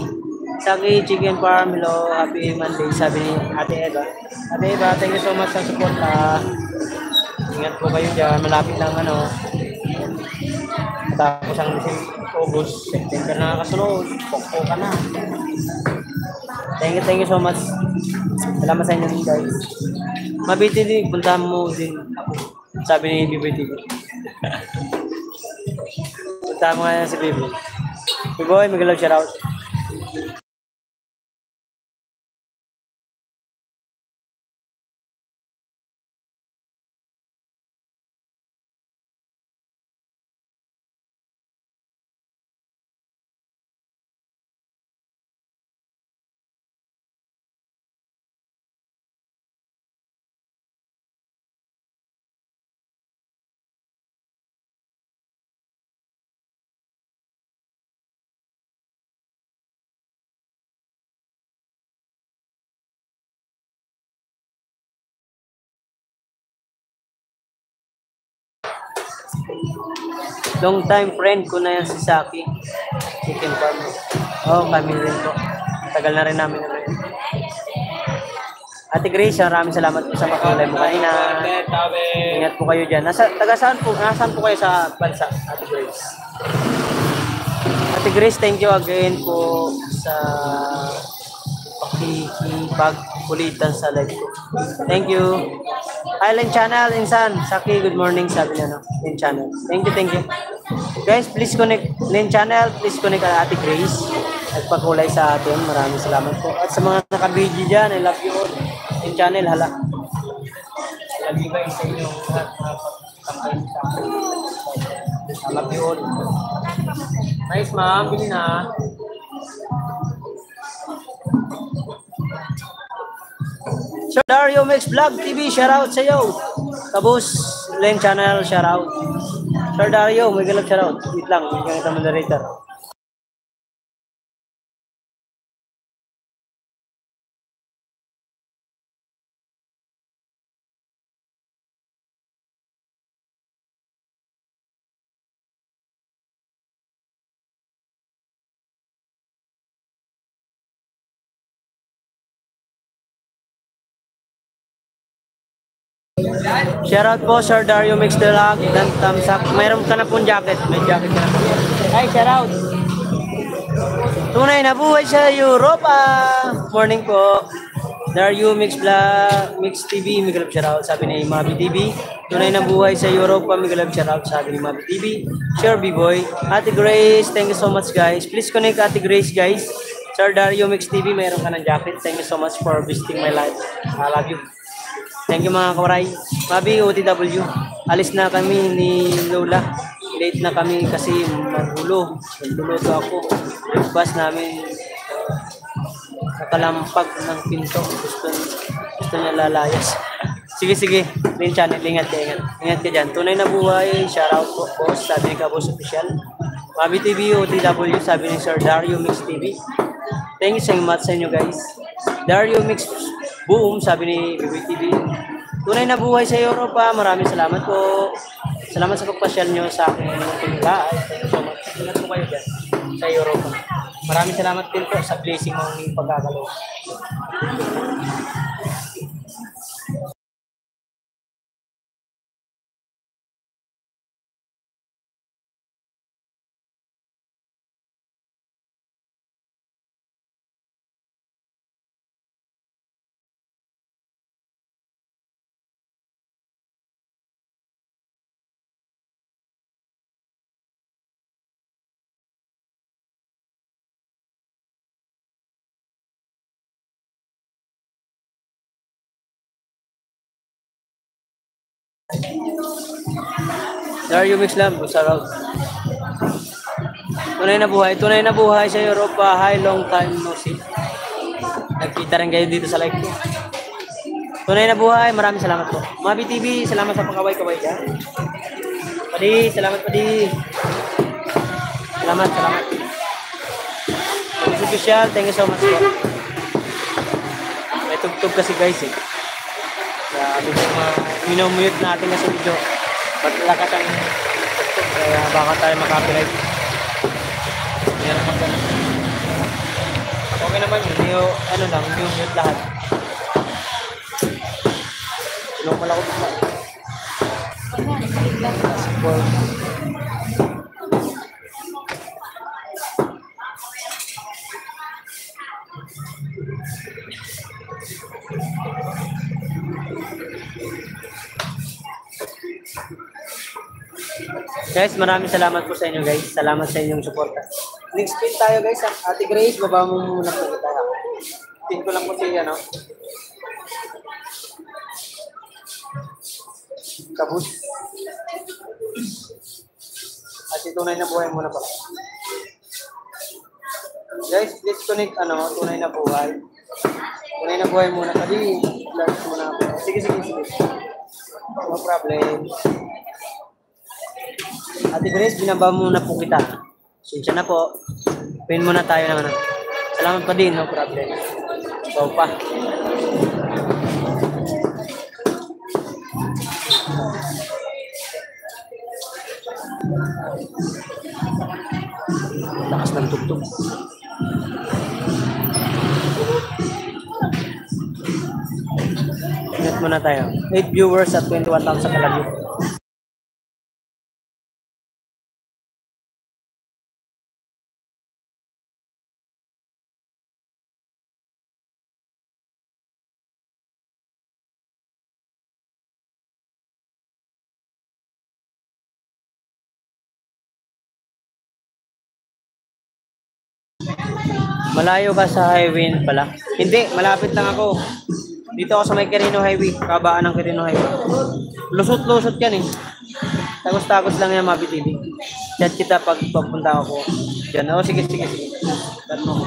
Saki Chicken Farm, hello, happy Monday, sabi ni Ate Eva. Ate Eva, thank you so much sa support. Ingat po kayo dyan, malapit lang matapos ang August, September na kasunod, pokpo ka na. Thank you so much. Salamat sa inyo guys. Mabiti din, punta mo din ako, sabi ni Biboy TV. Punta mo nga si Biboy. Biboy, mag-love shoutout. Long time friend ko na yan si Saki. Chicken farm. Oh, kami rin po. Tagal na rin namin na rin. Ate Grace, maraming salamat po sa makulay mo kanina. Ingat po kayo dyan. Nasaan po kayo sa bansa, Ate Grace? Ate Grace, thank you again po sa pakikipagkulitan sa live ko. Thank you. Island Channel, Insan. Saki, good morning. Sabi niya, no? Lane Channel. Thank you. Guys, please connect. Lane Channel, please connect ang Ate Grace. Nagpakulay sa atin. Maraming salamat po. At sa mga naka-video dyan, I love you all. Lane Channel, hala. Love you guys sa inyo. I love you all. Nice, ma'am. Bili na. Sir Dario Mix Vlog TV, shoutout sa iyo. Tapos, Lane Channel, shoutout. Sir Dario, may galap shoutout. Wait lang, hindi ka moderator. Shoutout po, Sir Dario Mix Vlog dan thumbs up. Mayroon ka na pong jacket. May jacket ka na po. Ay, shoutout. Tunay na buhay sa Europa. Morning po. Dario Mix Vlog, Mix TV, Migalab shoutout. Sabi ni Mabi TV. Tunay na buhay sa Europa, Migalab shoutout. Sabi ni Mabi TV. Sure, B-Boy. Ate Grace, thank you so much guys. Please connect Ate Grace guys. Sir Dario Mix TV, mayroon ka ng jacket. Thank you so much for visiting my life. I love you. Thank you mga kawaray. Mabi, OTW. Alis na kami ni Lola. Late na kami kasi magulo. Nagluluto ako. Breakfast namin nakalampag ng pinto. Gusto niya lalayas. Sige. Lane Channel, ingat ka dyan. Tunay na buhay. Shoutout po, boss. Sabi ni Kabos Official. Mabi TV, OTW. Sabi ni Sir Dario Mix TV. Thank you so much sa inyo guys. Dario Mix Boom, sabi ni BB TV. Tunay na buhay sa Europa. Maraming salamat po. Salamat sa pagpasyal nyo sa aking tingala. Thank you so much. Ingat po kayo dyan sa Europa. Maraming salamat din po sa blessing ng pagkakalo. Dario Mix Lam, shoutout. Tunay na buhay sa Europa. Hi, long time no see. Nagkita rin kayo dito sa live ko. Tunay na buhay, maraming salamat po. Mabi TV, salamat sa pagkaway-kaway dyan. Padi, salamat Padi. Salamat. Official, thank you so much po. May tugtog kasi guys eh. Minumute natin kasi video. Ba't lakas ang tugtog? Kaya baka tayo makapiright. Yan naman ka. Okay naman yun. Mute lahat. Sinong pala ko bigla. Guys, maraming salamat po sa inyo guys. Salamat sa inyong suporta. Next pin tayo guys. Ate Grace, baba mo muna po kita. Pin ko lang po siya, no? Kabus. At tunay na buhay muna pa. Guys, please connect, tunay na buhay. Tunay na buhay muna. Kasi, large muna ako. Sige. No problem. Ate Grace, binaba muna po kita. Sinsya na po. Pin muna tayo ng Salamat pa din, no problem. So pa. Lakas ng tugtog. Ingat muna tayo. 8 viewers at 21,000 kalagyo. Malayo ka sa highway pala? Hindi, malapit lang ako. Dito ako sa may Quirino Highway, kabaan ng Quirino Highway. Lusot-lusot yan eh. Tagos-tagos lang yan mabitili. Chat kita pag papunta ako. Diyan. Oh, sige, sige, sige. Chat mo.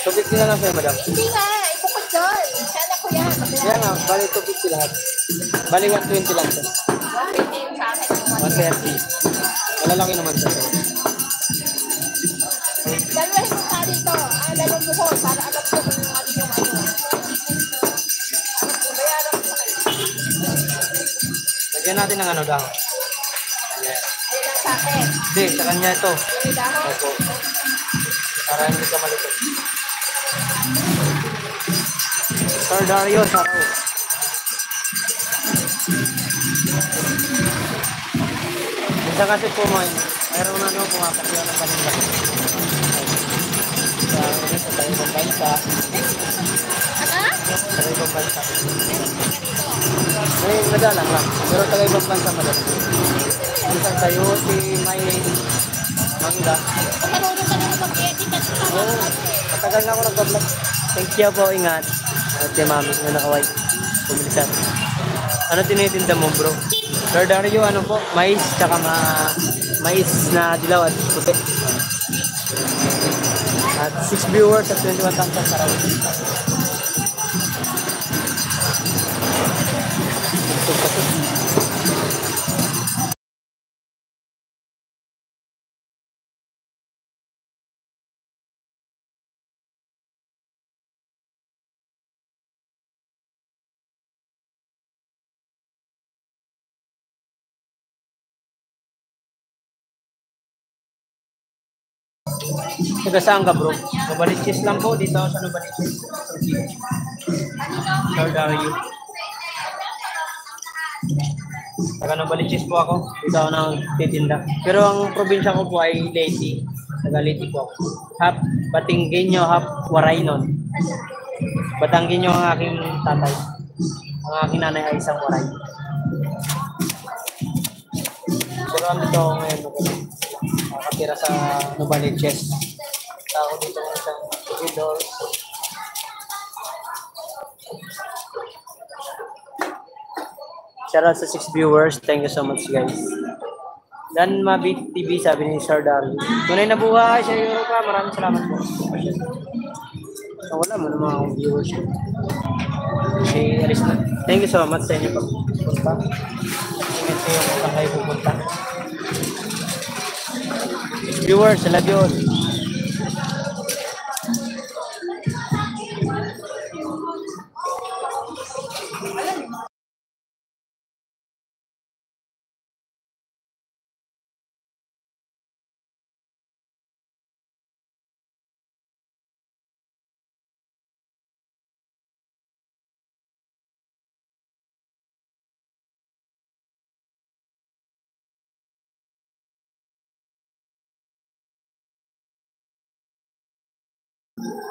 Tubig sila lang sa'yo, madam. Hindi nga, ibukod doon. Sana ko yan. Kaya nga, bali tubig sila lahat. Bali 120 lang to. Hindi yung sa akin. 130. Malalaki naman to. Dalawahin mo pa dito. Dalawang bukod para alam ko kung ano yung ano. Bayaran ko sa kayo. Lagyan natin ng ano dahon. Ayan. Ayun lang sa akin. Hindi, sa kanya ito. Yung dahon. Opo. Para hindi ka malito. Sir Dario, saraw. Minsan kasi po mo, mayroon na ano, pumapasya ng kanila. Sa tayo ng bansa. Sa ibang bansa. May madalang lang. Pero taga ibang bansa madalang. Minsan tayo, si May Mangga. Marunong ka naman mag-edit at Oo. Matagal na ako nag-vlog. Thank you po, ingat. At si mami na nakaway. Pumilisan. Ano tinitinda mo, bro? Sir Dario, ano po? Mais, tsaka mais na dilaw at puti. At 6 viewers at 21,000 karaw. Taga saan ka, bro? Novaliches lang po. Dito ako sa Novaliches. Sir Dario. Taga Novaliches po ako. Dito ako nang titinda. Pero ang probinsya ko po ay Leyte. Taga Leyte po ako. Half Batinggenyo, half Waraynon. Batanggenyo ang aking tatay. Ang aking nanay ay isang Waray. Pero ano dito ako ngayon? Nakatira sa Novaliches. Tao dito ng isang corridor. Shout out sa 6 viewers. Thank you so much, guys. Dan Mabit TV, sabi ni Sir Darwin. Tunay na buhay sa Europa. Maraming salamat po. So, wala mo naman akong viewers. Si Aris na. Thank you so much sa inyo pagpunta. Ingat kayo kung saan kayo pupunta. Viewers, I love you all.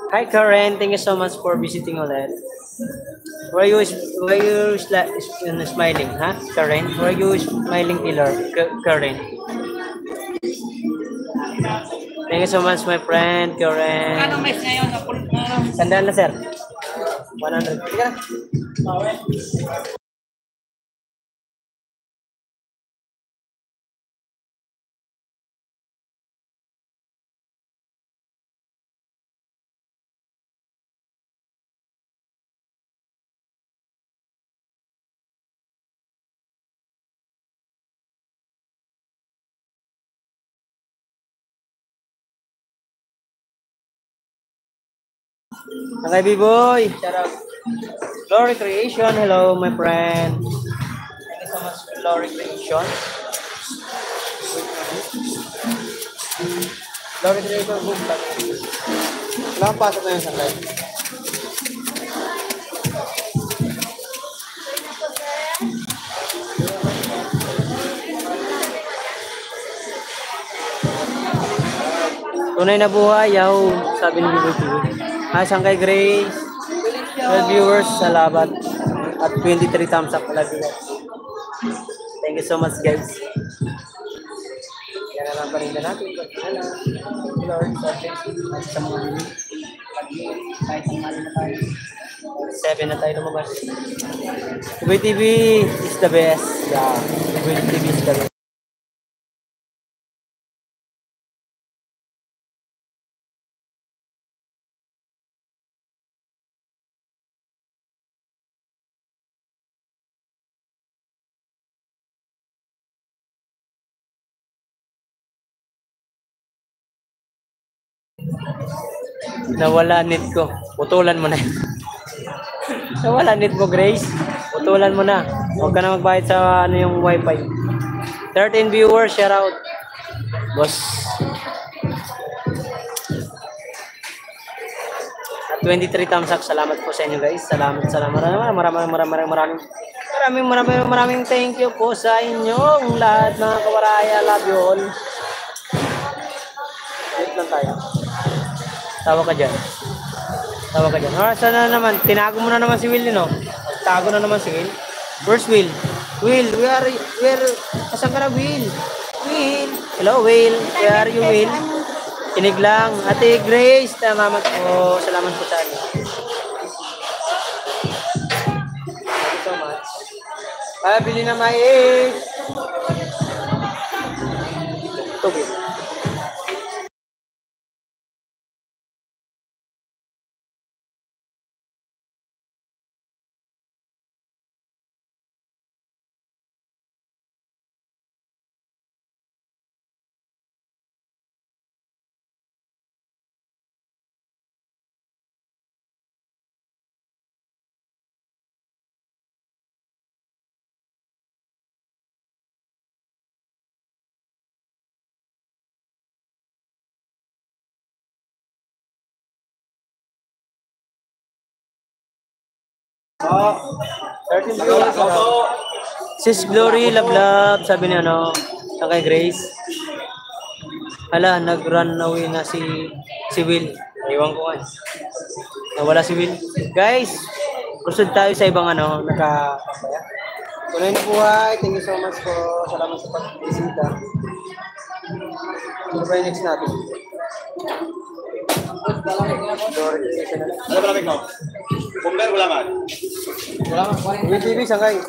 Hi Karen, thank you so much for visiting ulit. Why you smiling, huh? Karen, why you smiling, Karen? Thank you so much, my friend, Karen. Anong mes ngayon? Sandaan na, sir. 100. Sige na. Okay, B-boy. Shout out. Glory Creation. Hello, my friend. Thank you so much, Glory Creation. Glory Creation, boom. Wala kang pasok na yun sa live. Tunay na buhay, yaw. Sabi ni B-boy TV. Saan kay Grace? 12 viewers, salamat. At 23 thumbs up. Love you guys. Thank you so much, guys. Yan na lang parinda natin. Lord, sa mga kahit ang mali na tayo. 7 na tayo lumabas. Iboy TV is the best. Yeah, Iboy TV is the best. Nawala net ko. Putulan mo na. Nawala net mo, Grace. Putulan mo na. Huwag ka na magbayad sa ano yung wifi. 13 viewers, shout out. Boss. At 23 thumbs up. Salamat po sa inyo, guys. Salamat. Maraming thank you po sa inyong lahat, mga kawaraya. Love you all. Wait lang tayo. Tawa ka dyan. Alright, sana naman. Tinago mo na naman si Will, no? Tago na naman si Will. Where's Will? Will, asan ka na, Will? Will. Hello, Will. Where are you, Will? Kinig lang. Ate Grace, salamat po. Salamat po sa inyo. Thank you so much. Bili na mais. Ito, 13 viewers. Sis Glory, love love, sabi ni ano, sa kay Grace. Hala, nag-run away na si Will. Iwan ko nga. Nawala si Will. Guys, kusod tayo sa ibang ano, Tunay na buhay. Thank you so much po. Salamat sa pag-visita. Ano ba yung next natin? Ano ba namin ko? Bomber, wala man. TV, sangay.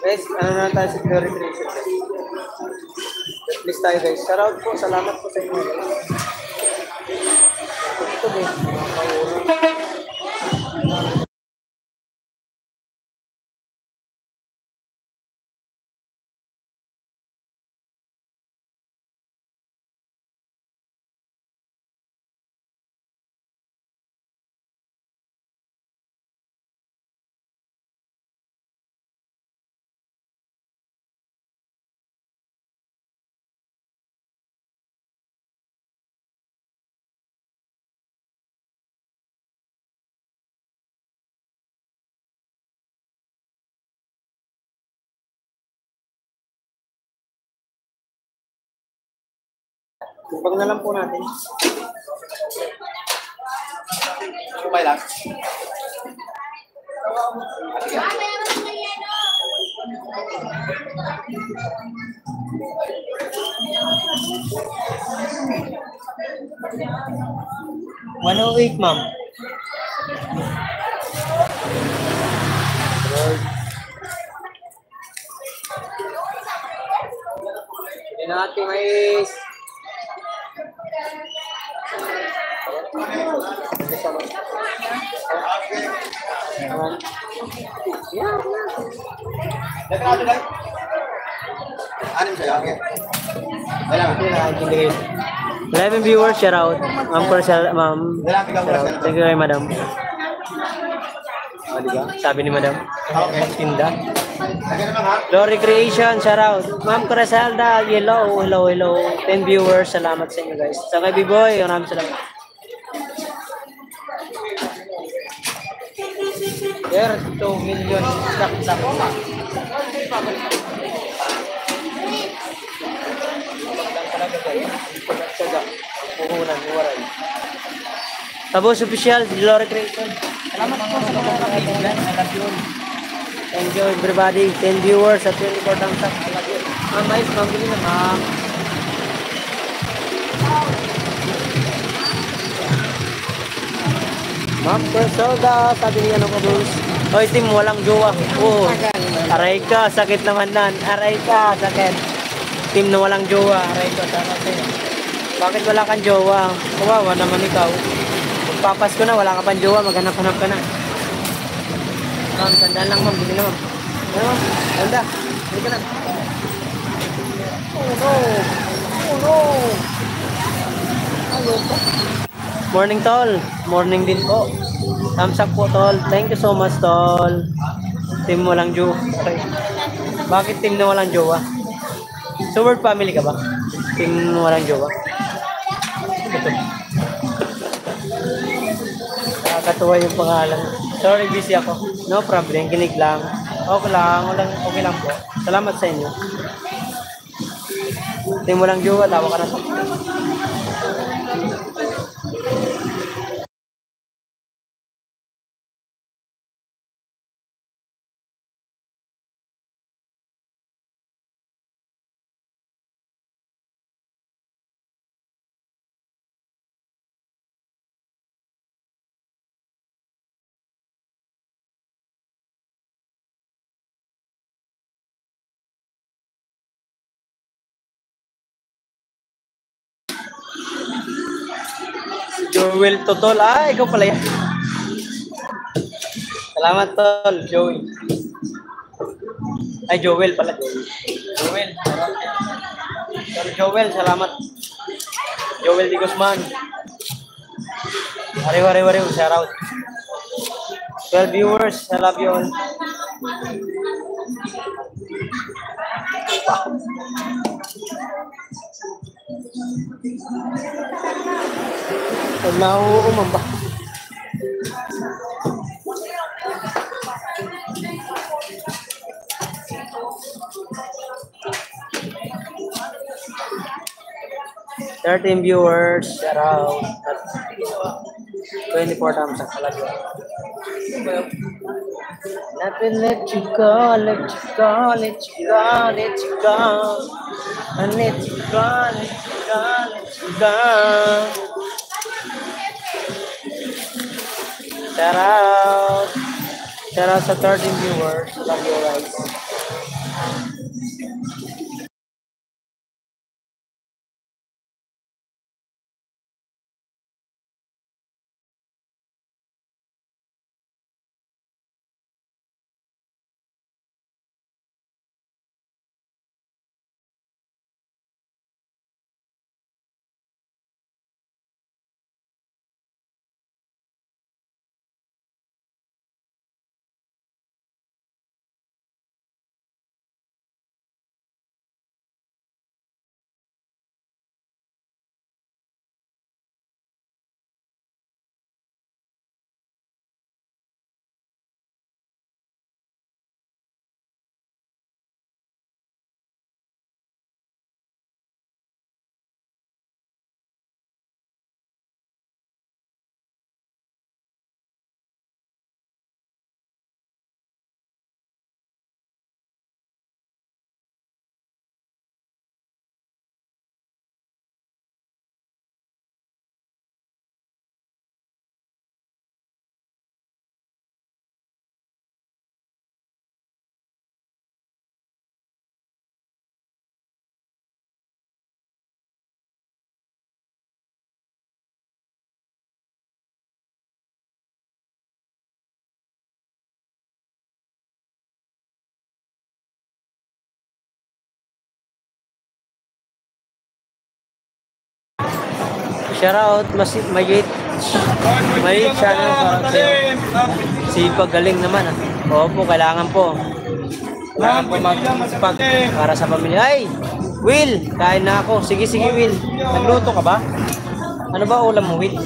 Guys, ano na tayo sa Glory Creation. Please tayo guys. Shoutout po. Salamat po sa inyo. Ito guys. Tumpag na lang po natin. Kumay lang. $108, ma'am. Hindi natin mais. Dapat lang. Anim sa'yo, okay. Wala man. 11 viewers, shout out. Ma'am Corcel, ma'am. Shout out. Thank you kay madam. Sabi ni madam. Okay. Tinda. Lagyan naman ha. Glory Creation, shout out. Ma'am Corazelda, hello, hello, hello. 10 viewers, salamat sa inyo guys. Sa kay B-Boy, maraming salamat. There, 2 million. Sak. Puhunan, iwaray. Tapos official, Glory Creation. Salamat po sa mga kaibigan. I love you. Thank you everybody. 10 viewers at 24 thumbs up. I love you. Ma'am, mais, ma'am, bili na, ma'am. Ma'am Persolda, sabi niya ano ko, Bruce. Hoy, team, walang jowa. Oh, aray ka, sakit naman nan. Aray ka, sakit. Team na walang jowa. Aray ka, sakit. Bakit wala kang jowa? Kawawa naman ikaw. Pagpapas ko na, wala ka pang jowa, maghanap-hanap ka na. Ma'am, sandaan lang ma'am, bili na ma'am. Ano ma'am? Ganda, bili ka na. Oh no! Oh no! Ayaw pa. Morning tol, morning din po. Thumbs up po tol, thank you so much tol. Team walang jowa. Okay. Bakit team na walang jowa? Sword family ka ba? Team walang jowa. Ito. Nakakatuwa yung pangalan. Sorry, busy ako. No problem, kinig lang. Okay lang po. Salamat sa inyo. Team walang jowa, tawa ka na sa Joel Totol. Ah, ikaw pala yan. Salamat, Tol. Joel. Ay, Joel pala. Joel. Sorry, Joel. Salamat. Joel Di Guzman. Wari. Shout out. 12 viewers. I love you all. Nauumam ba? 13 viewers, shout out. At 24 thumbs up pala. Let you go, let you go, let you go, let you go. And let you go, let you go, let you go. Shout out. Shout out sa 13 viewers. Love you guys. Shout out Mayit channel para sa'yo. Sipag galing naman ah. Opo, kailangan po. Kailangan po magsipag para sa pamilya. Ay! Will! Kain na ako. Sige, sige Will. Nagluto ka ba? Ano ba ulam mo Will?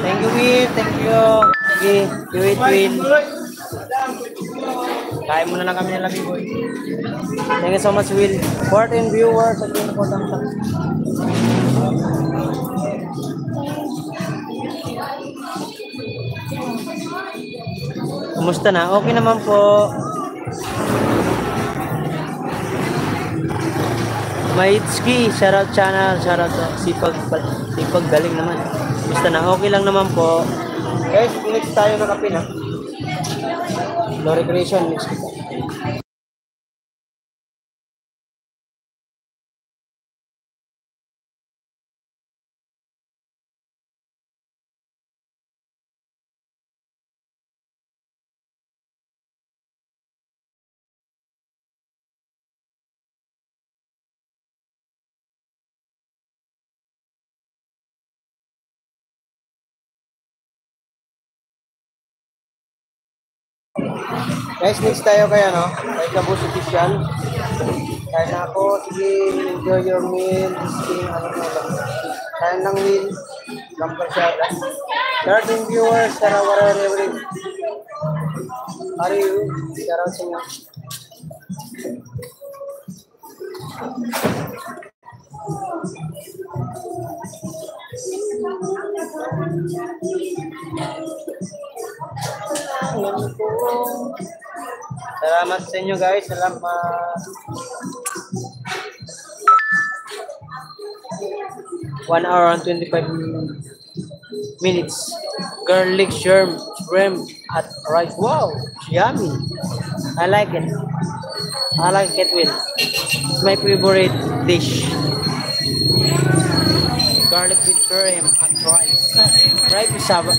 Thank you Will. Thank you. Sige, you eat Will. Kain muna lang kami ng labi boy. Thank you so much Will. 14 viewers at 24 thumbs up. Kumusta na? Okay naman po. Maitski, shoutout channel, shoutout sipag galing naman. Kumusta na? Okay lang naman po. Guys, next tayo na kape na. No recreation, next kita. Guys, next tayo kaya no? Kay Kabus Official. Kain na ako. Sige, enjoy your meal. Sige, ano mo lang. Kain lang Will. Kampal siya. 13 viewers. Tara, whatever. Are you? Tara, singa. Salamat sa inyo guys. Salamat. 1 hour and 25 minutes. Garlic shrimp at rice. Wow, yummy. I like it. I like it Will. It's my favorite dish. Garlic with shrimp and rice. Right with saba.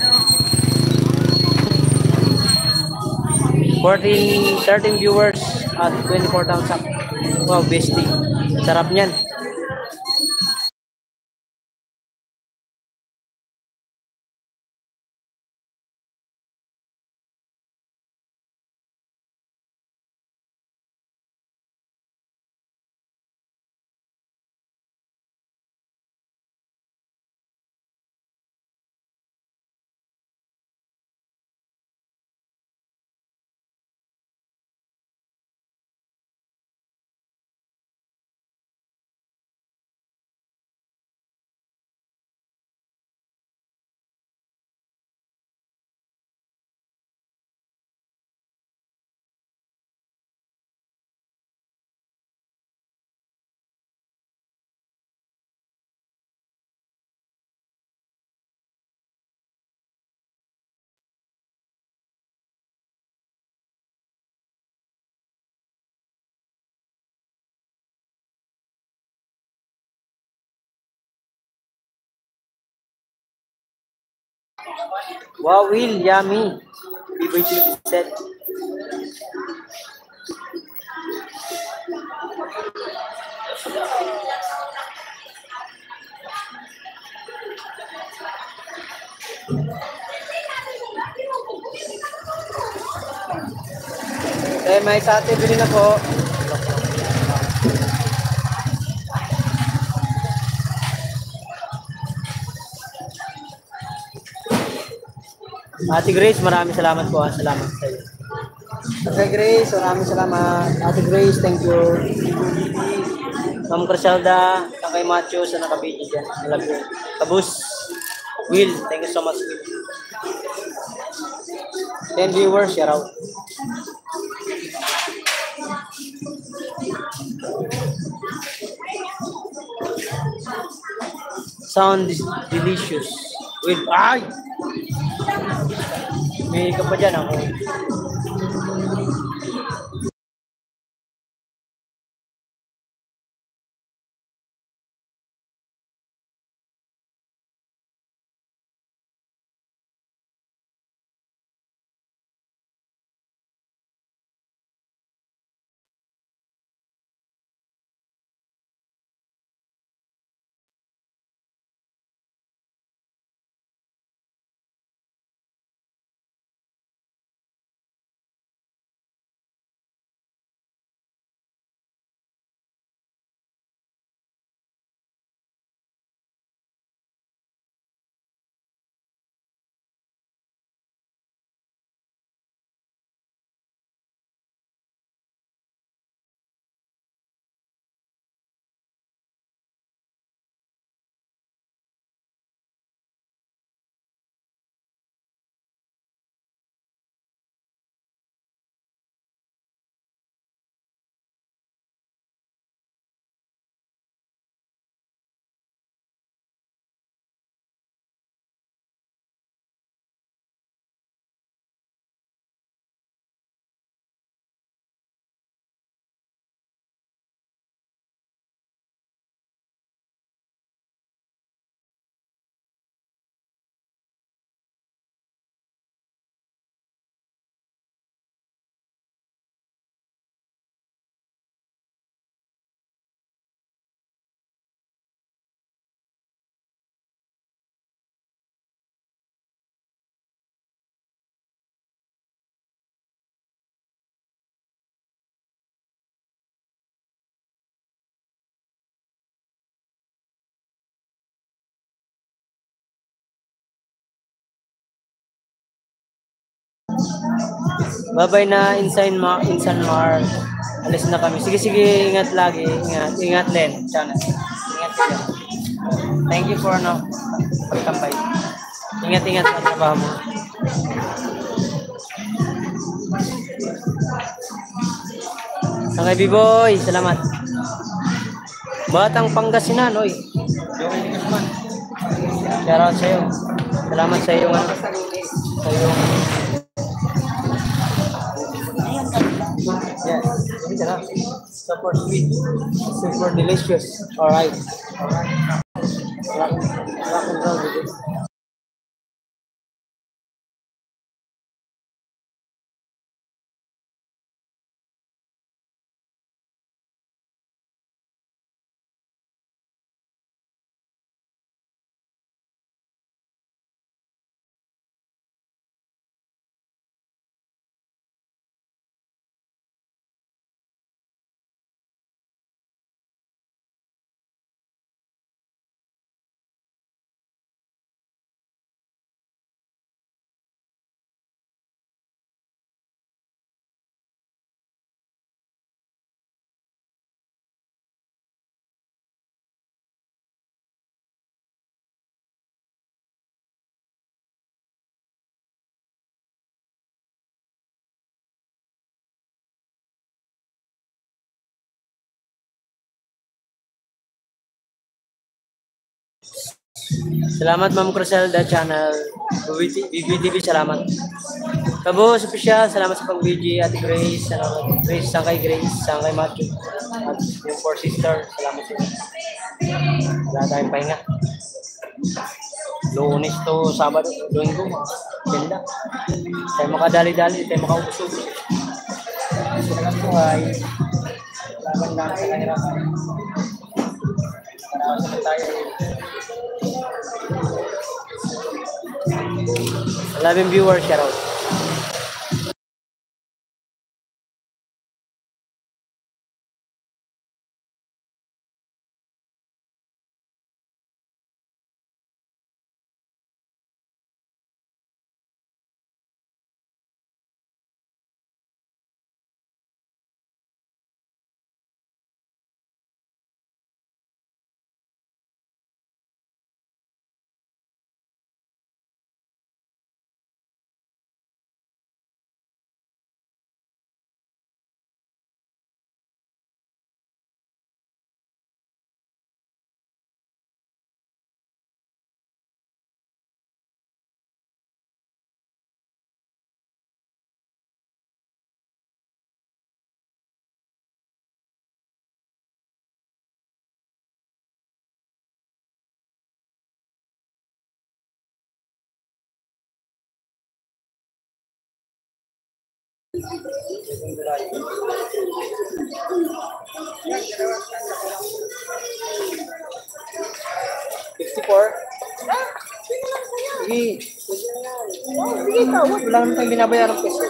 13 viewers at 24 thumbs up. Wow, bestie. Sarap niyan. Wow, Will, yummy. Biboy chili set. May sate, bili na po. Ate Grace, maraming salamat po. Salamat sa iyo. Ate Grace, maraming salamat. Ate Grace, thank you. Ma'am Criselda, kay Macho sa nakabidyo dyan. I love you. Kabus, Will, thank you so much. 10 viewers, share out. Sound delicious. Will, ay! May ka pa dyan ako. Babay na Insan Mark. Alis na kami. Sige, ingat lagi. Ingat din. Sana. Ingat ka. Thank you for pagtampay. Ingat sa trabaho mo. Sangay Biboy, salamat. Batang Pangasinan, oy. Shout out sa'yo. Salamat sa iyong yes, super sweet, super delicious. All right. Rock and roll with it. Salamat Ma'am Criselda channel. BBTV, salamat. Kabos official, salamat sa pag-BG. Ate Grace, salamat. Grace, sangkay Matthew. At yung 4 sister, salamat sa inyo. Wala tayong pahinga. Lunes to Sabado, Linggo. Ganda. Tayo makadali-dali, tayo makausog. Talagang buhay. Laban lang sa kahirapan. Para sa tayo. Love and viewers, shout out. Sige. Sige, tawag. Wala naman tayong binabayaran kasi.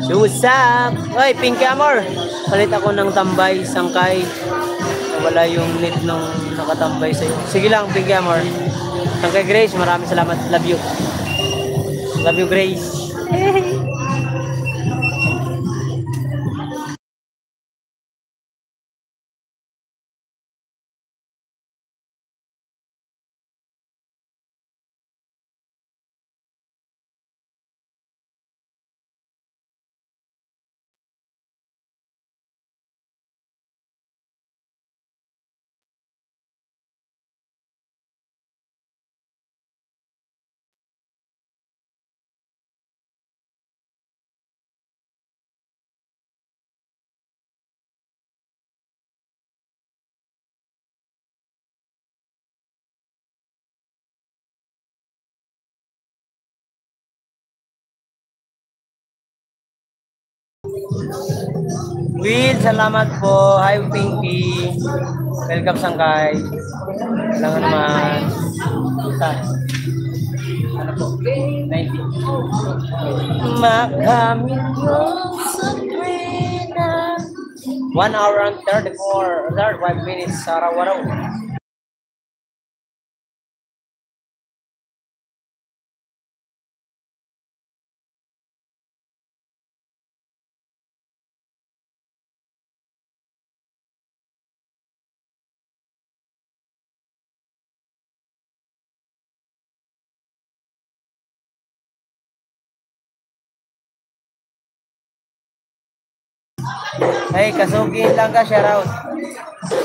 So what's up? Oy, Pinky Amor. Palit ako ng tambay, sangkay. Wala yung net nung nakatambay sa'yo. Sige lang, Pinky Amor. Sangkay Grace, maraming salamat. Love you. Love you, Grace. Will, salamat po. Hi, Pinky. Welcome, Sangkay. Kailangan naman. Ano po? 90. Makamit mo sa tuwina. 1 hour and 35 minutes sa araw-araw. Hey, Kasugi lang ka, shoutout.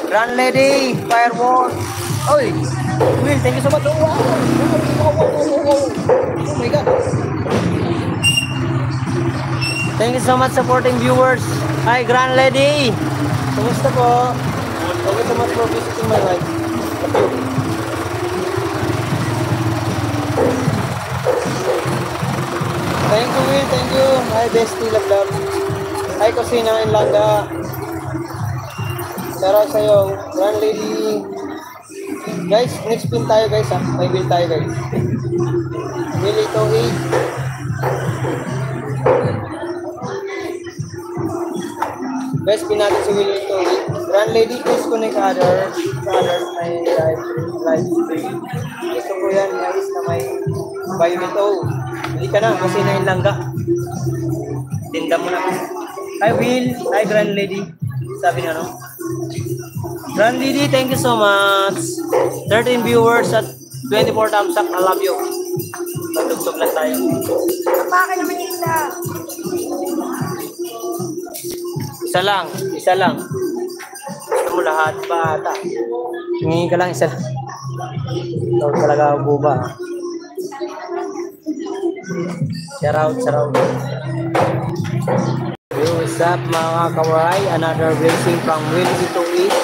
Grand Lady, Firework. Oy, Will, thank you so much. Wow. Oh my God. Thank you so much supporting viewers. Hi, Grand Lady. Kumusta po? Thank you so much for visiting my life. Thank you, Will. Thank you. Hi, Bestie. Love. Hi, Kusina and Langga. Shoutout sa'yo, Grand Lady. Guys, next pin tayo guys ha. May wheel tayo guys. Wheel ito 8. Best pin natin si Willie ito. Grand Lady, please connect others. Others may live stream. Gusto ko yan, guys, na may buy me to. Hindi ka na, kasi na yung langga. Tinda mo na. Hi Will, hi Grand Lady. Sabi niya, no? Grand Lady, thank you so much. 13 viewers at 24 thumbs up. I love you. Patugtog lang tayo. Bakit naman yung isa? Isa lang, isa lang. Gusto mo lahat bata. Hingi ka lang isa lang. Ikaw talaga buba. Shout out, shout out. What's up mga kawaray? Another blessing from Will to Eat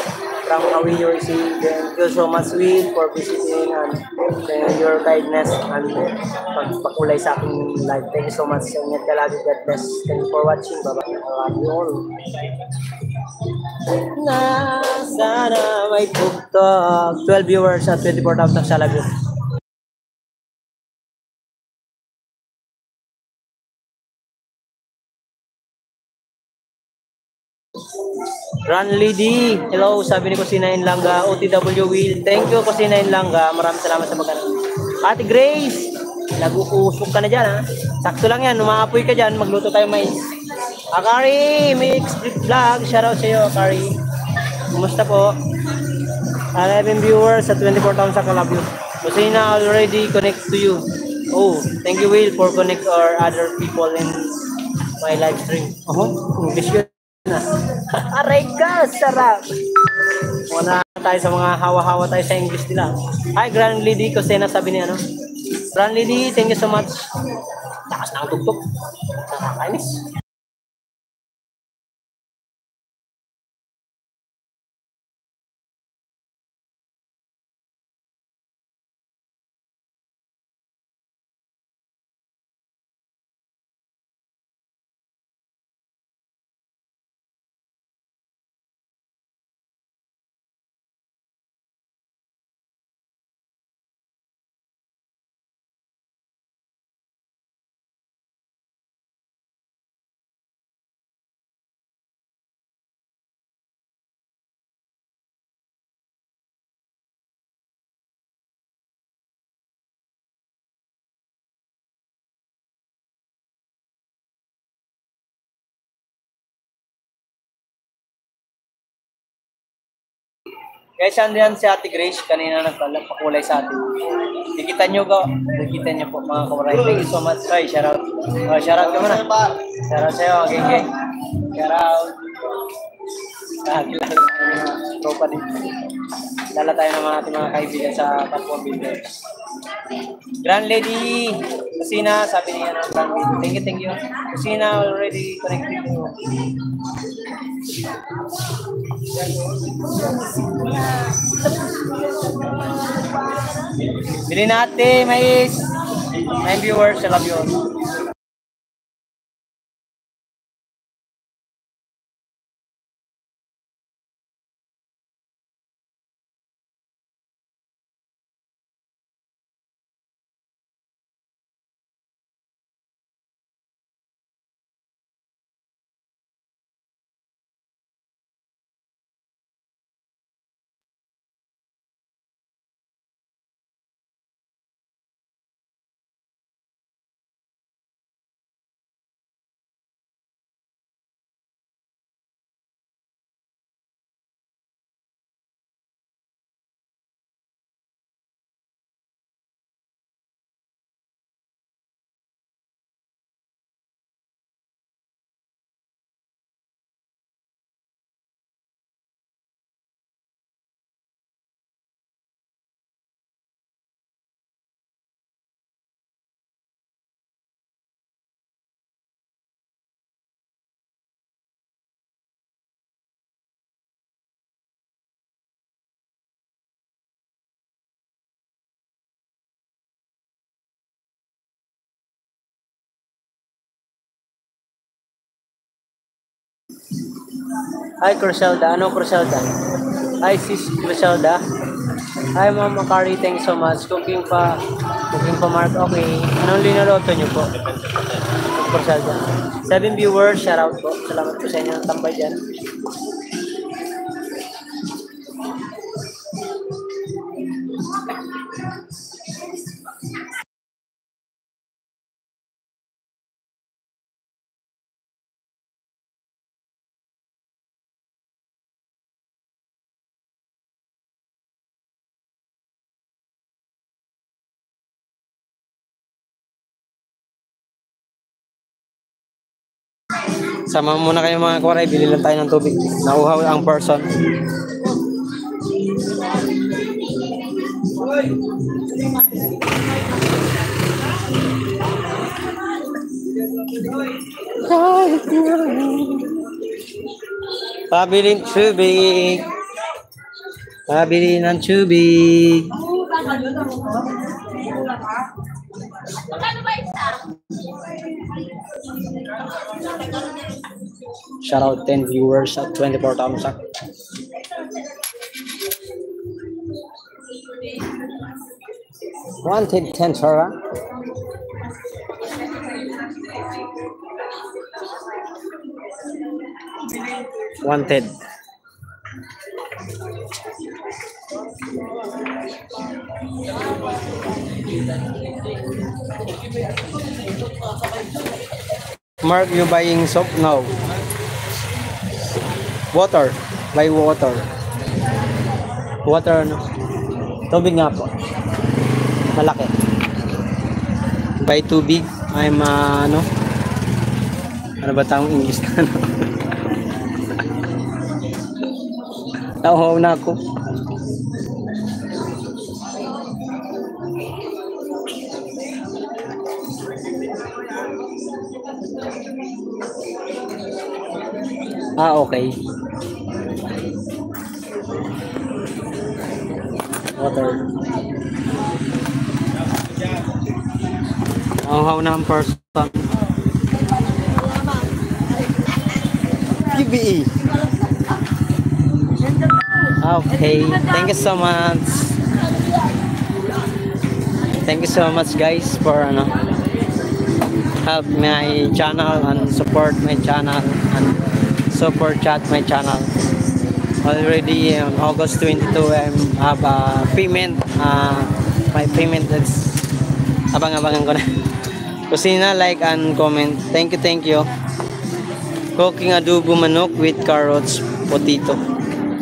from Kawiyo si. Thank you so much Will for visiting and your kindness and pagpakulay sa aking live. Thank you so much. Ingat ka lagi. God bless. Thank you for watching. Bye-bye. I love you all. Na sana may pugtog. 12 viewers at 24 thumbs up. I love you. Run Lady, hello, sabi ni Kusinain Langga, OTW Will, thank you Kusinain Langga, maraming salamat sa pagkano. Ate Grace, nag-uusok ka na dyan ha, sakto lang yan, umaapoy ka dyan, magluto tayo mais. Akari, Mix Vlog, shoutout sa iyo Akari, kumusta po? 11 viewers at 24,000 I love you. Kusina already connect to you. Oh, thank you Will for connect or other people in my live stream. English yun na. Aray ka, sarap. Muna tayo sa mga hawa-hawa tayo sa English nila. Hi, Grand Lady, kasi nasabi niya, ano? Grand Lady, thank you so much. Takas na ang tugtog. Nakakainis. Guys, andiyan si Ate Grace, kanina nagpakulay sa atin. Nakita nyo ko, nakita nyo po mga kawaray. Thank you so much, Ray. Shout out. Shout out ka muna. Shout out sa'yo, geng. Shout out. Kilala tropa din. Kilala tayo ng mga ating mga kaibigan sa Kapwa Builders. Grand Lady, Kusina, sabi niya ng Grand Lady. Thank you. Kusina already connected to you. Bili natin, mais. 9 viewers, I love you all. Hi, Cruselda. Ano, Cruselda? Hi, sis Cruselda. Hi, Mama Kari. Thanks so much. Cooking pa Mark. Okay. Anong linaloto niyo po? Porcelda. 7 viewers, shoutout po. Salamat po sa inyo ng tambay dyan. Sama muna kayo mga kwaray, bili lang tayo ng tubig. Nauhaw ang person. Pabili ng tubig. Pabili ng tubig. Shout out 10 viewers at 24 thumbs up. Wanted 10 Sora. Wanted. Mark, you buying soap? No. Water. Buy water. Water, no? Tubig nga po. Malaki. Buy tubig. I'm, ano? Ano ba tawag English na, ano? Nauhaw na ako. Okay. Water. Nauhaw na ang person. PBE. Okay. Thank you so much. Thank you so much guys for help my channel and support my channel and super chat my channel. Already on August 22 I have a payment. My payment is abang-abangan ko na. Kusina, like and comment. Thank you. Cooking adobo manok with carrots, potato.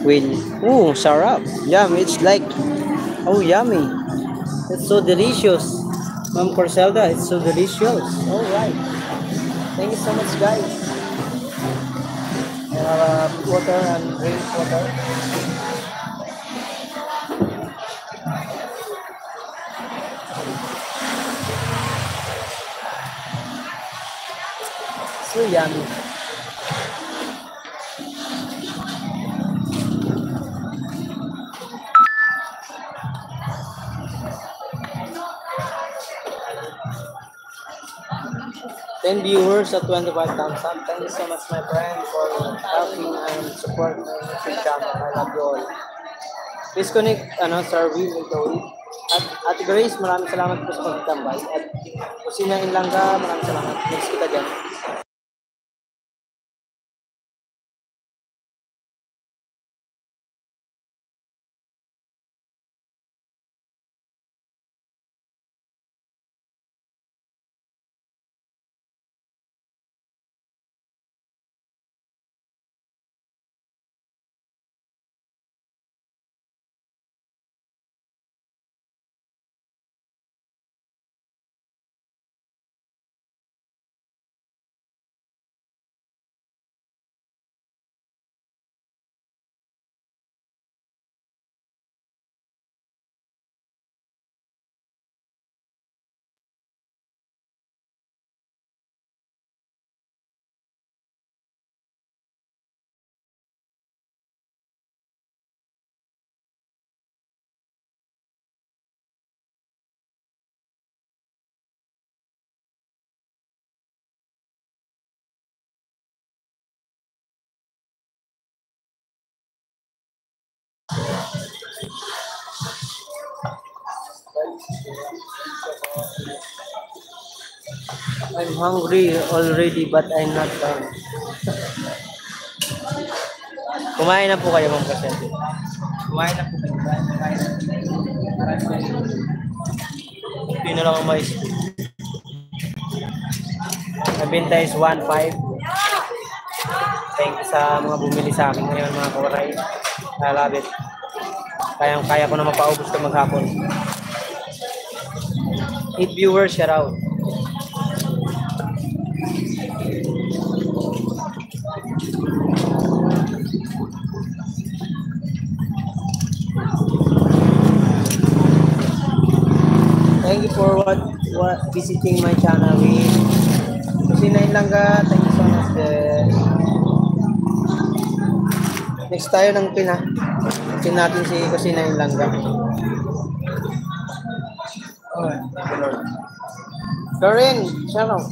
Will. Ooh, sarap. Yum. It's like, oh, yummy. It's so delicious. Ma'am Porcelda, it's so delicious. All right. Thank you so much, guys. I have water and drink water. So yummy. Ten viewers at 25 thumbs up. Thank you so much, my friend, for helping and support my YouTube channel. I love you all. Please connect, survey with the week. At Grace, maraming salamat po sa pagtambay. At Kusina Inlanga, maraming salamat. Next kita dyan. I'm hungry already but I'm not done. Kumain na po kayo, Ma'am Cassette. Kumain na po kayo. Kumain na. Hindi na lang ang mais. Nabenta is 1.5. Thank you sa mga bumili sa akin ngayon, mga kawaray. I love it. Kaya ko na mapaubos ito maghapon. 8 viewers, shout out. Thank you for what visiting my channel with Kusina Inlangga. Thank you so much. Next tayo ng Pina. Tingnan natin si Kusina Inlangga. Oh, thank you Lord. Corinne, shout out.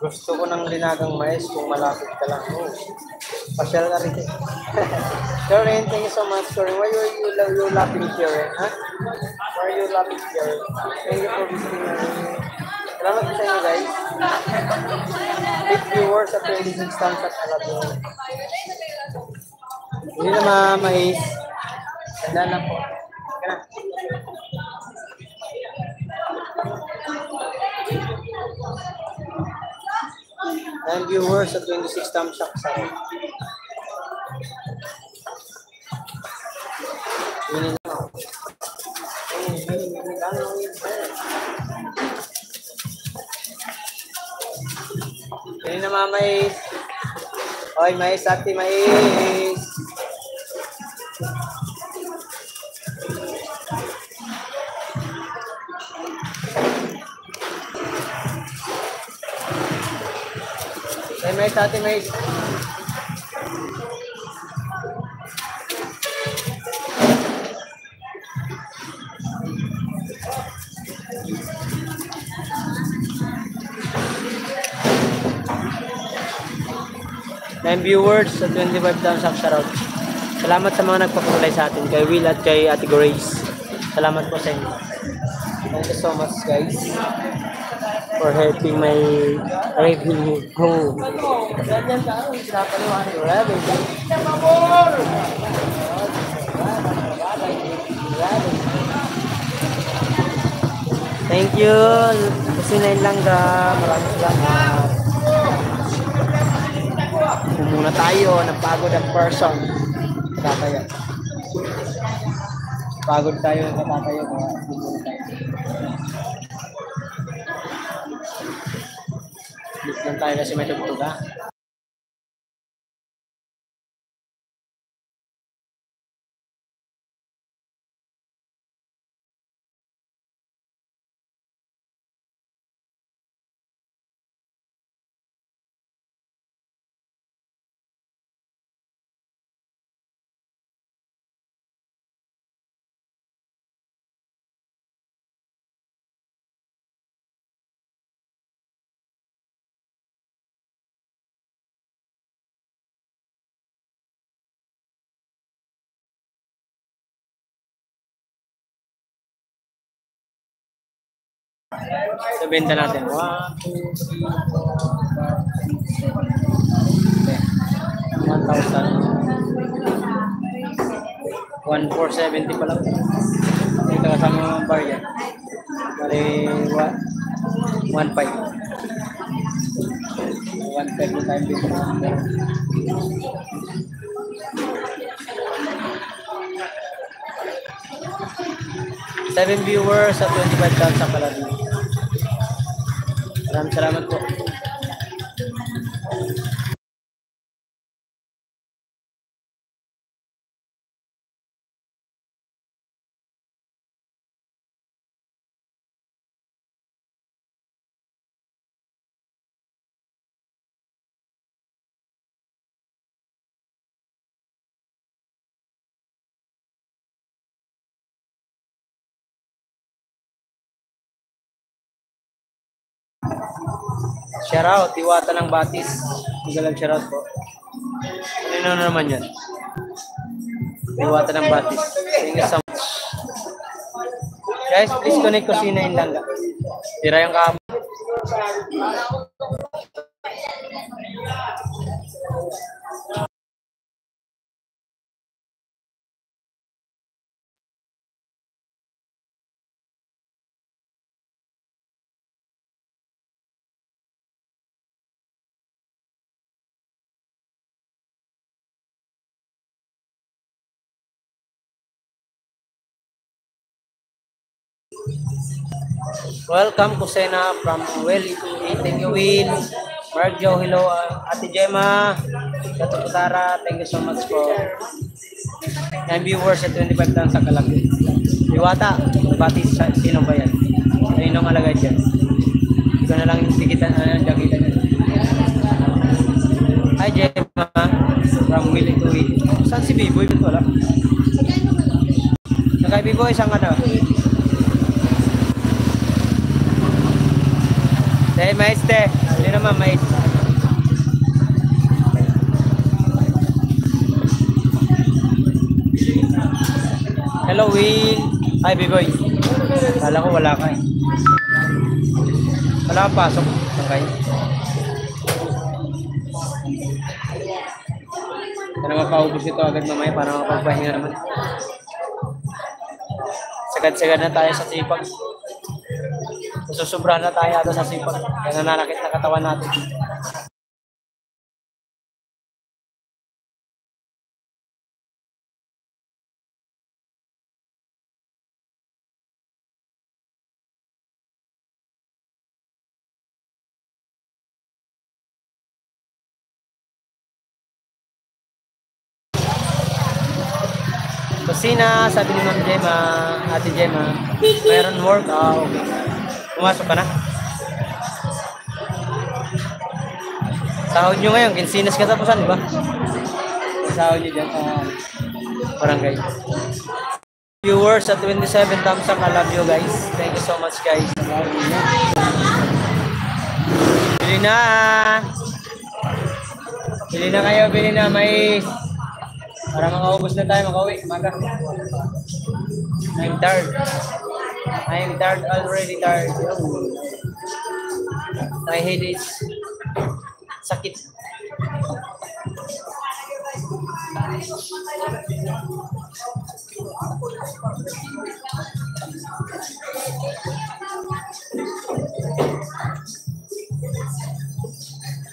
Gusto ko ng linagang mais kung malapit ka lang. Oh, pasyal ka rin. Corinne, thank you so much. Corinne, why are you laughing here? Huh? Why are you laughing here? Thank you for visiting me. Salamat po sa inyo guys. 8 viewers at 26 times at alabo. Hindi na mais. Tanda na po. Teka na. And viewers at 26 thumbs up sa akin. Ini na. Ini na mais. Oy, mais ati mais. Mais ati mais. And viewers sa 25 thumbs up, shoutout. Salamat sa mga nagpakulay sa atin, kay Will at kay Ate Grace. Salamat po sa inyo. Thank you so much guys for helping my revenue grow. Thank you. Kusina Inlangga. Maraming salamat. Muna tayo, napagod ang person. Katatayo. Pagod tayo, katatayo. Muna tayo. Bit lang tayo kasi may tugtuga. So, benta natin. 1, 2, 3, 4, 5, 6, 7, 8. 1,470 pala. Ito kasama mga bar yan. Bali, 1,5. 1,5 na tayo benta. 7 viewers at 25 thumbs sa kalado. Maraming salamat po. Shoutout, Diwata ng Batis. Magalang shoutout po. Ano na naman yan? Diwata ng Batis. Thank you so much. Guys, please connect Kusina in Langga. Tira yung kamo. Welcome Kusina from Willie to Thank you, Will. Mark Joe, hello. Ate Gemma, Katutara, thank you so much po. And viewers at 25 lang sa Kalaki. Diwata, Batis, sino ba yan? Kaninong alagay dyan? Hindi ko na lang tikitan, dakitan yan. Hi Gemma, from Willie to Will. Saan si Biboy? Ba't wala? Nakay Biboy, isang ano? Dahil maiste, hindi naman maiste. Hello Will. Hi Biboy. Kala ko wala ka eh. Wala kang pasok. Okay. Para mapaubos ito agad mamaya para mapagpahinga naman. Sagad-sagad na tayo sa sipag. Susobra na tayo ata sa sipag. Kaya nananakit na katawan natin. Kusina, sabi ni Ma'am Gemma, Ate Gemma, mayroon work? Okay. Pumasok ka na? Sahod nyo ngayon, kinsinas katapusan, di ba? Sahod nyo dyan, barangay. Viewers at 27 thumbs up, I love you guys. Thank you so much guys. Bili na! Bili na kayo, bili na, may... Para makaubos na tayo, makauwi. Maga. I'm tired. I'm tired, already tired. My head is sakit.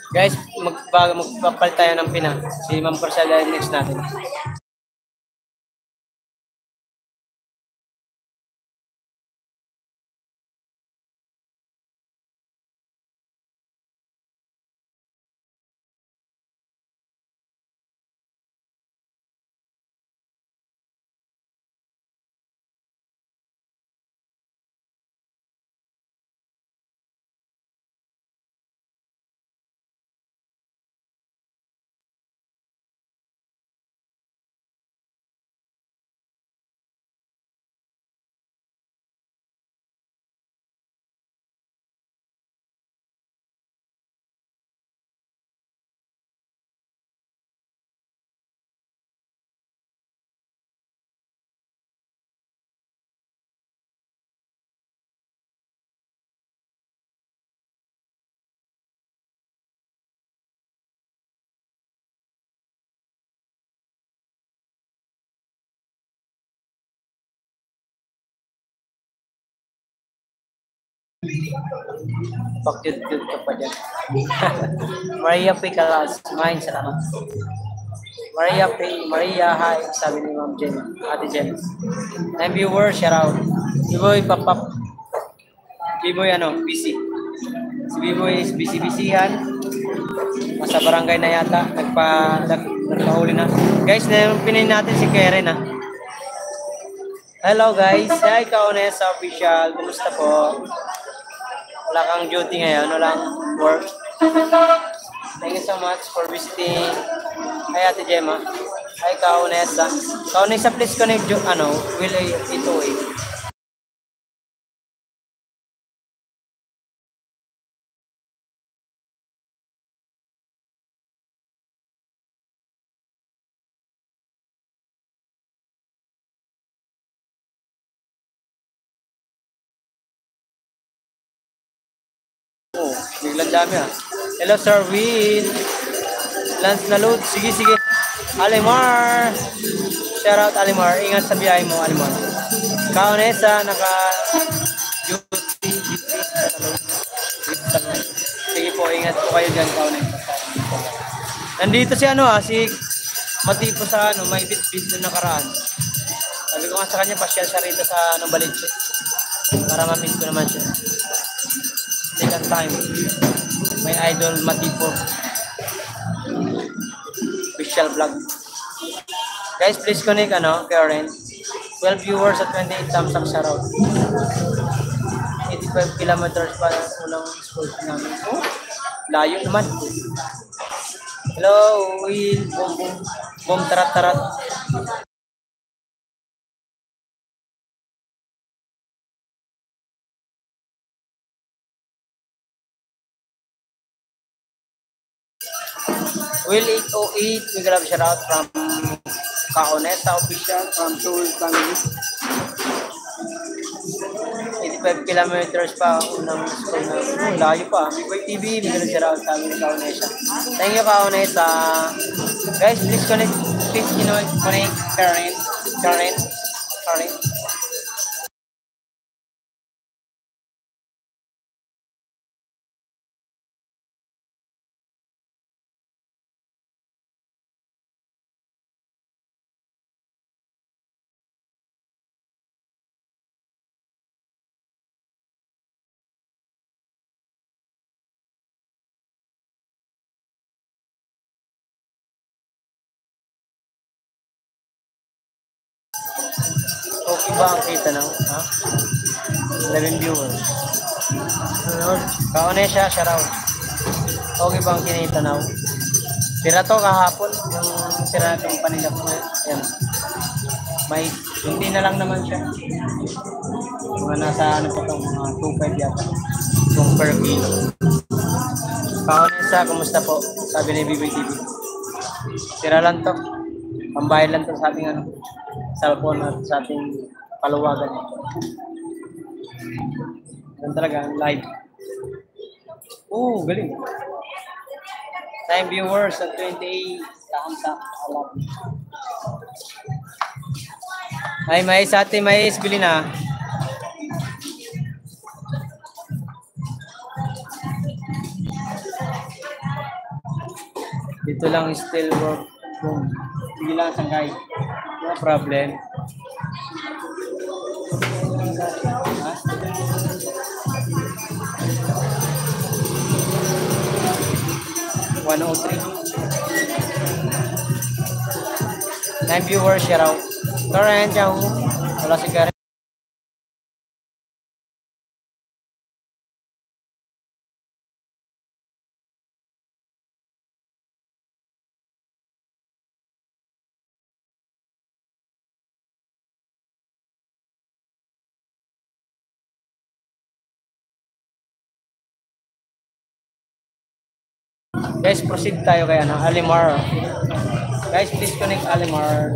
Guys, magpapal tayo ng pina. Si Ma'am Parcela next natin. Pakit-kit ka pa dyan. Maria P. Calas. Mahin, salamat. Maria P. Maria, hi. Sabi ni Ma'am Jen. Ate Jen. And viewer, shout out. B-Boy, papap. B-Boy, busy. Si B-Boy is busy-busyhan. Nasa barangay na yata. Nagpahuli na. Guys, pinin natin si Karen, ha. Hello, guys. Hi, Kaonesa Official. Kumusta po? Wala kang duty ngayon, walang work. Thank you so much for visiting. Hi Ate Gemma. Hi Kaonesa. Kaonesa, please connect yung will ito Oh, biglang dami ah. Hello, Sir Will. Lance na load. Sige, sige. Alimar. Shout out, Alimar. Ingat sa biyahe mo, Alimar. Kaonesa, naka duty. Sige po, ingat po kayo dyan, Kaonesa. Nandito si si Matipo sa may bit-bit na nakaraan. Sabi ko nga sa kanya, pasyal siya rito sa Balidse. Para ma-miss ko naman siya. Second time. May idol Matipo. Official vlog. Guys, please connect Karen. 12 viewers at 28 thumbs up sa route. 85 kilometers pa unang school namin. Oh, layo naman. Hello, Will. Boom, boom. Boom, tarat, tarat. Will 808, we grab shout out from Kaonesa official from Soul Family. 85 kilometers pa unang school na. Layo pa. Big Boy TV, we grab shout out sa amin Kaonesa. Thank you Kaonesa. Guys, please connect. Please connect Karen. Okay ba ang kita na? Ha? 11 viewers. Kaonesha, shout out. Okay ba ang kinita na? Tira to kahapon. Yung tira itong panila ko. Yan. May, hindi na lang naman siya. Mga nasa pa itong 2.5 yata. Kung per kilo. Kaonesha, kumusta po? Sabi ni BBTV. Tira lang to. Pambayad lang to sa ating cellphone at sa ating paluwagan. Yan talaga, live. Galing. Time viewers at 28. Tahamsak. Ay, mais ate, mais. Bili na. Dito lang still work. Hindi lang sangkay. No problem. Ha? 103. 9 viewers, share out. Karen, ciao. Wala si Karen. Guys, proceed tayo kay Alimar. Guys, please connect Alimar.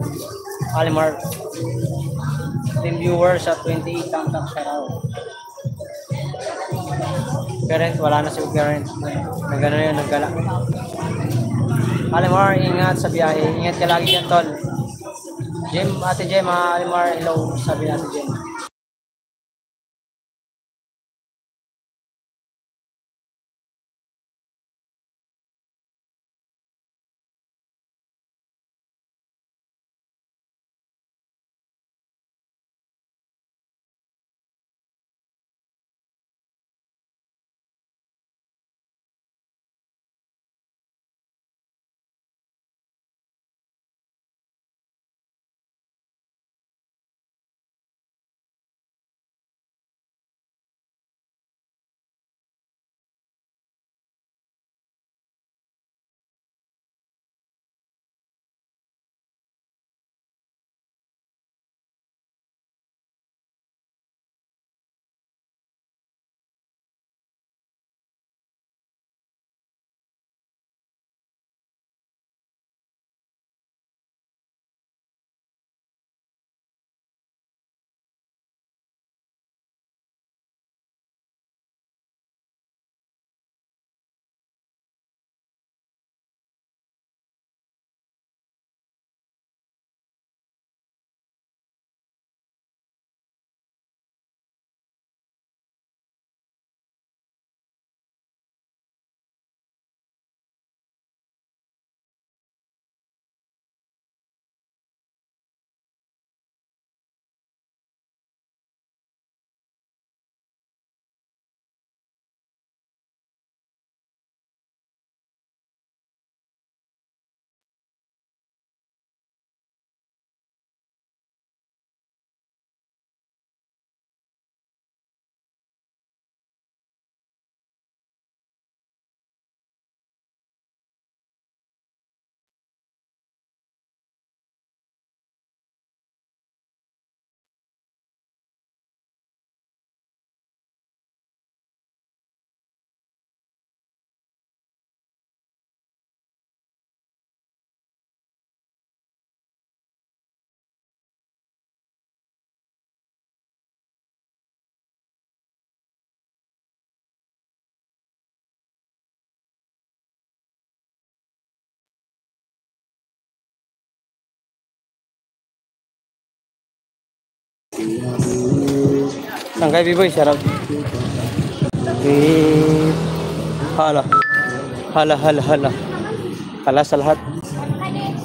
10 viewers at 28 thumbs up share out. Current, wala na si Current. Nagano yun, naggala. Alimar, ingat sa biyahe. Ingat ka lagi yan, tol. Ate Jem, Alimar, hello. Sabi Ate Jem. Sangkay B-Boy, shoutout. Eh, hala. Hala, hala, hala. Hala sa lahat.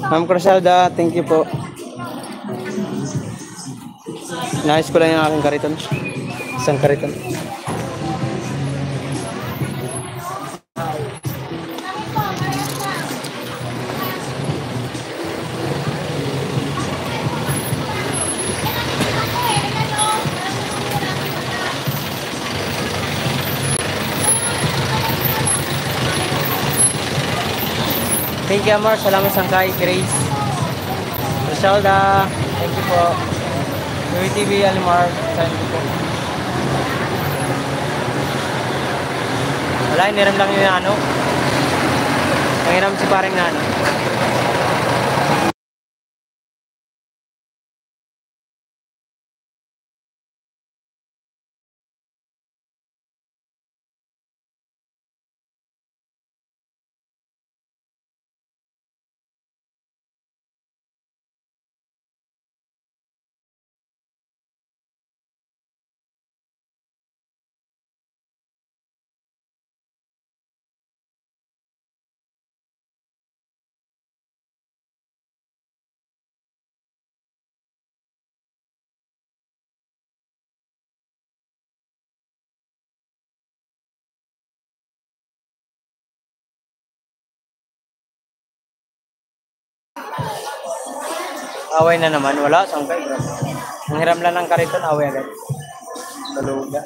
Ma'am Cruzelda, thank you po. Nais ko lang yung aking kariton. Isang kariton. Thank you, Amar. Salamat sangkay, Grace. Rosalda, thank you po. TV Alimar, thank you po. Wala, iniram lang yung ano. Nangiram si paring nano. Away na naman. Wala, sangkay. Nanghiram lang ng kariton, away agad. Baluga.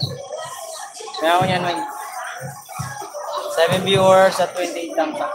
Kaya ako niyan, may 7 viewers at 28 thumbs up.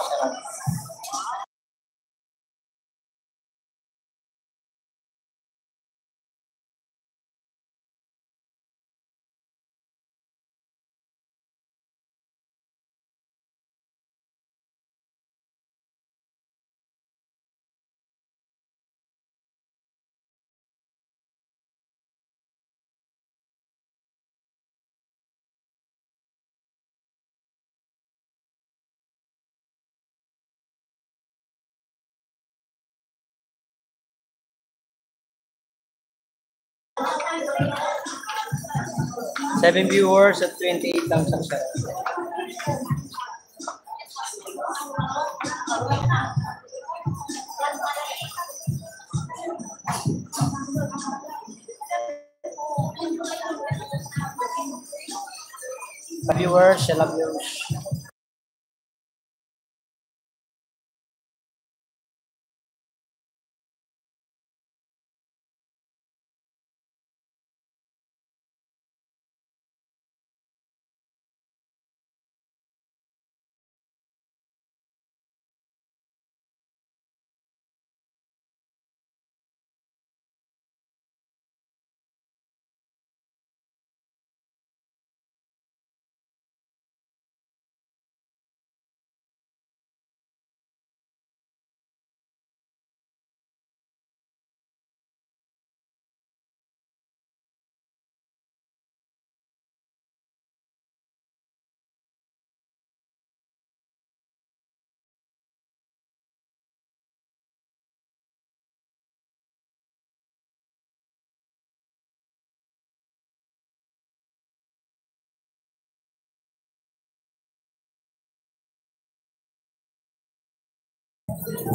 Seven viewers at 28 thumbs up. Viewers, I love you.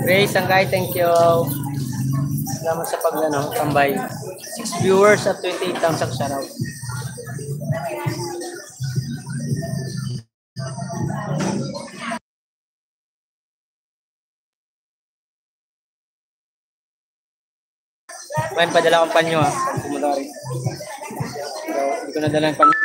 Grace, Sangkay, thank you. Salamat sa tambay. 6 viewers at 28 thumbs up. Shoutout. Ngayon, padala akong panyo ha. Pumulari. Pero hindi ko nadala yung panyo.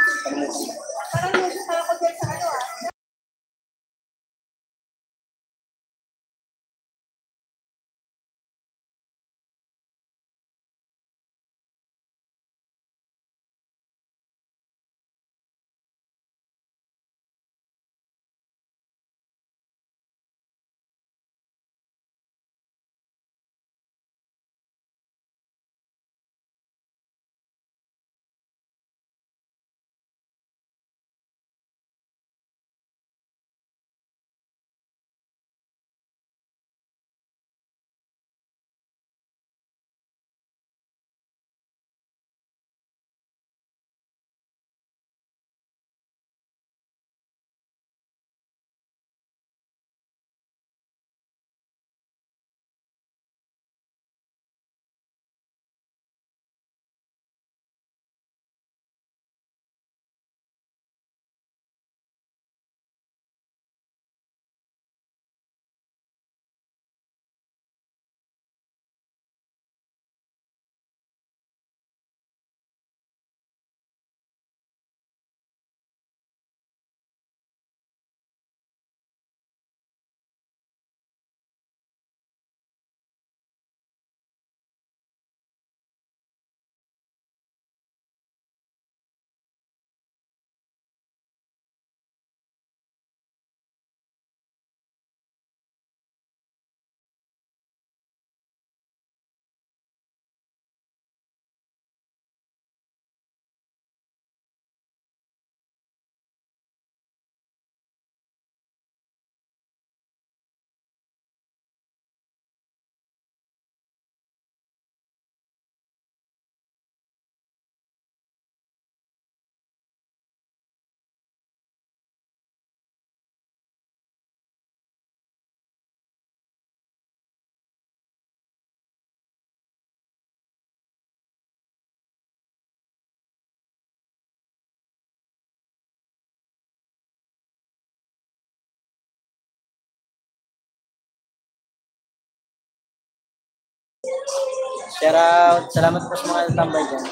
Shout out. Salamat po sa mga tambay dyan.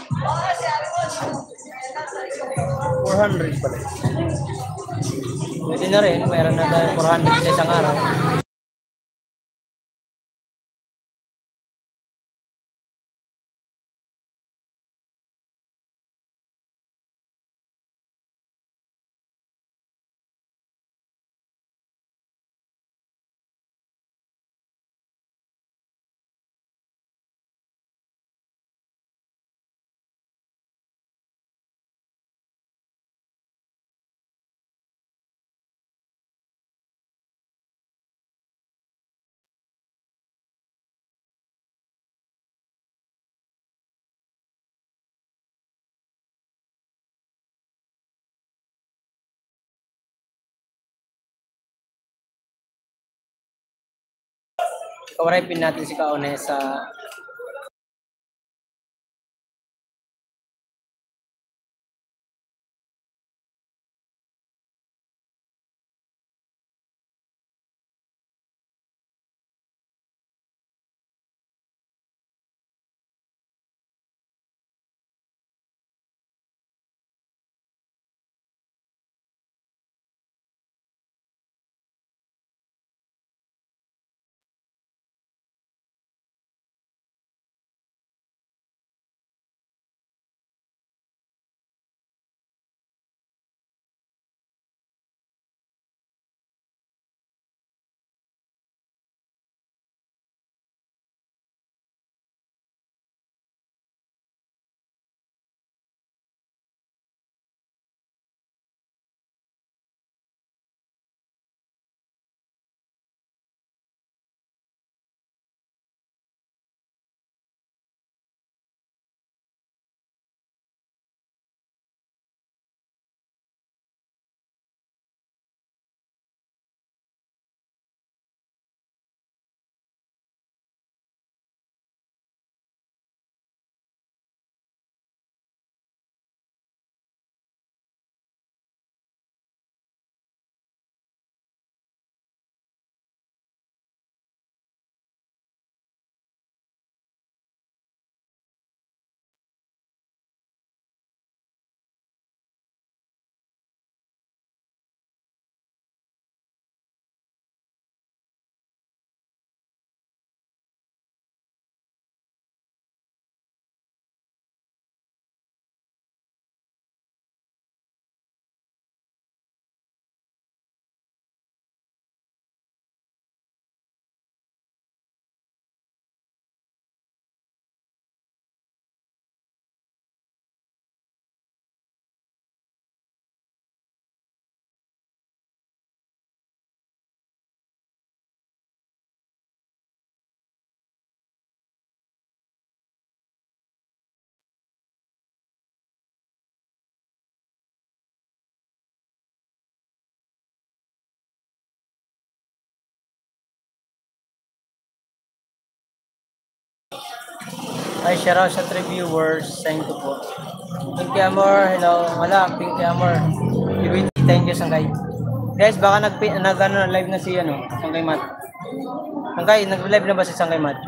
400 pala. Pwede na rin. Meron na tayo 400 sa isang araw. Kawarapin natin si Kaonesa. Ay, shout out sa 3 viewers. Thank you po. Pinky Amor, hello. Wala, Pinky Amor. Thank you, Sangkay. Guys, baka nag-live na si Sangkay Mat. Sangkay, nag-live na ba si Sangkay Mat?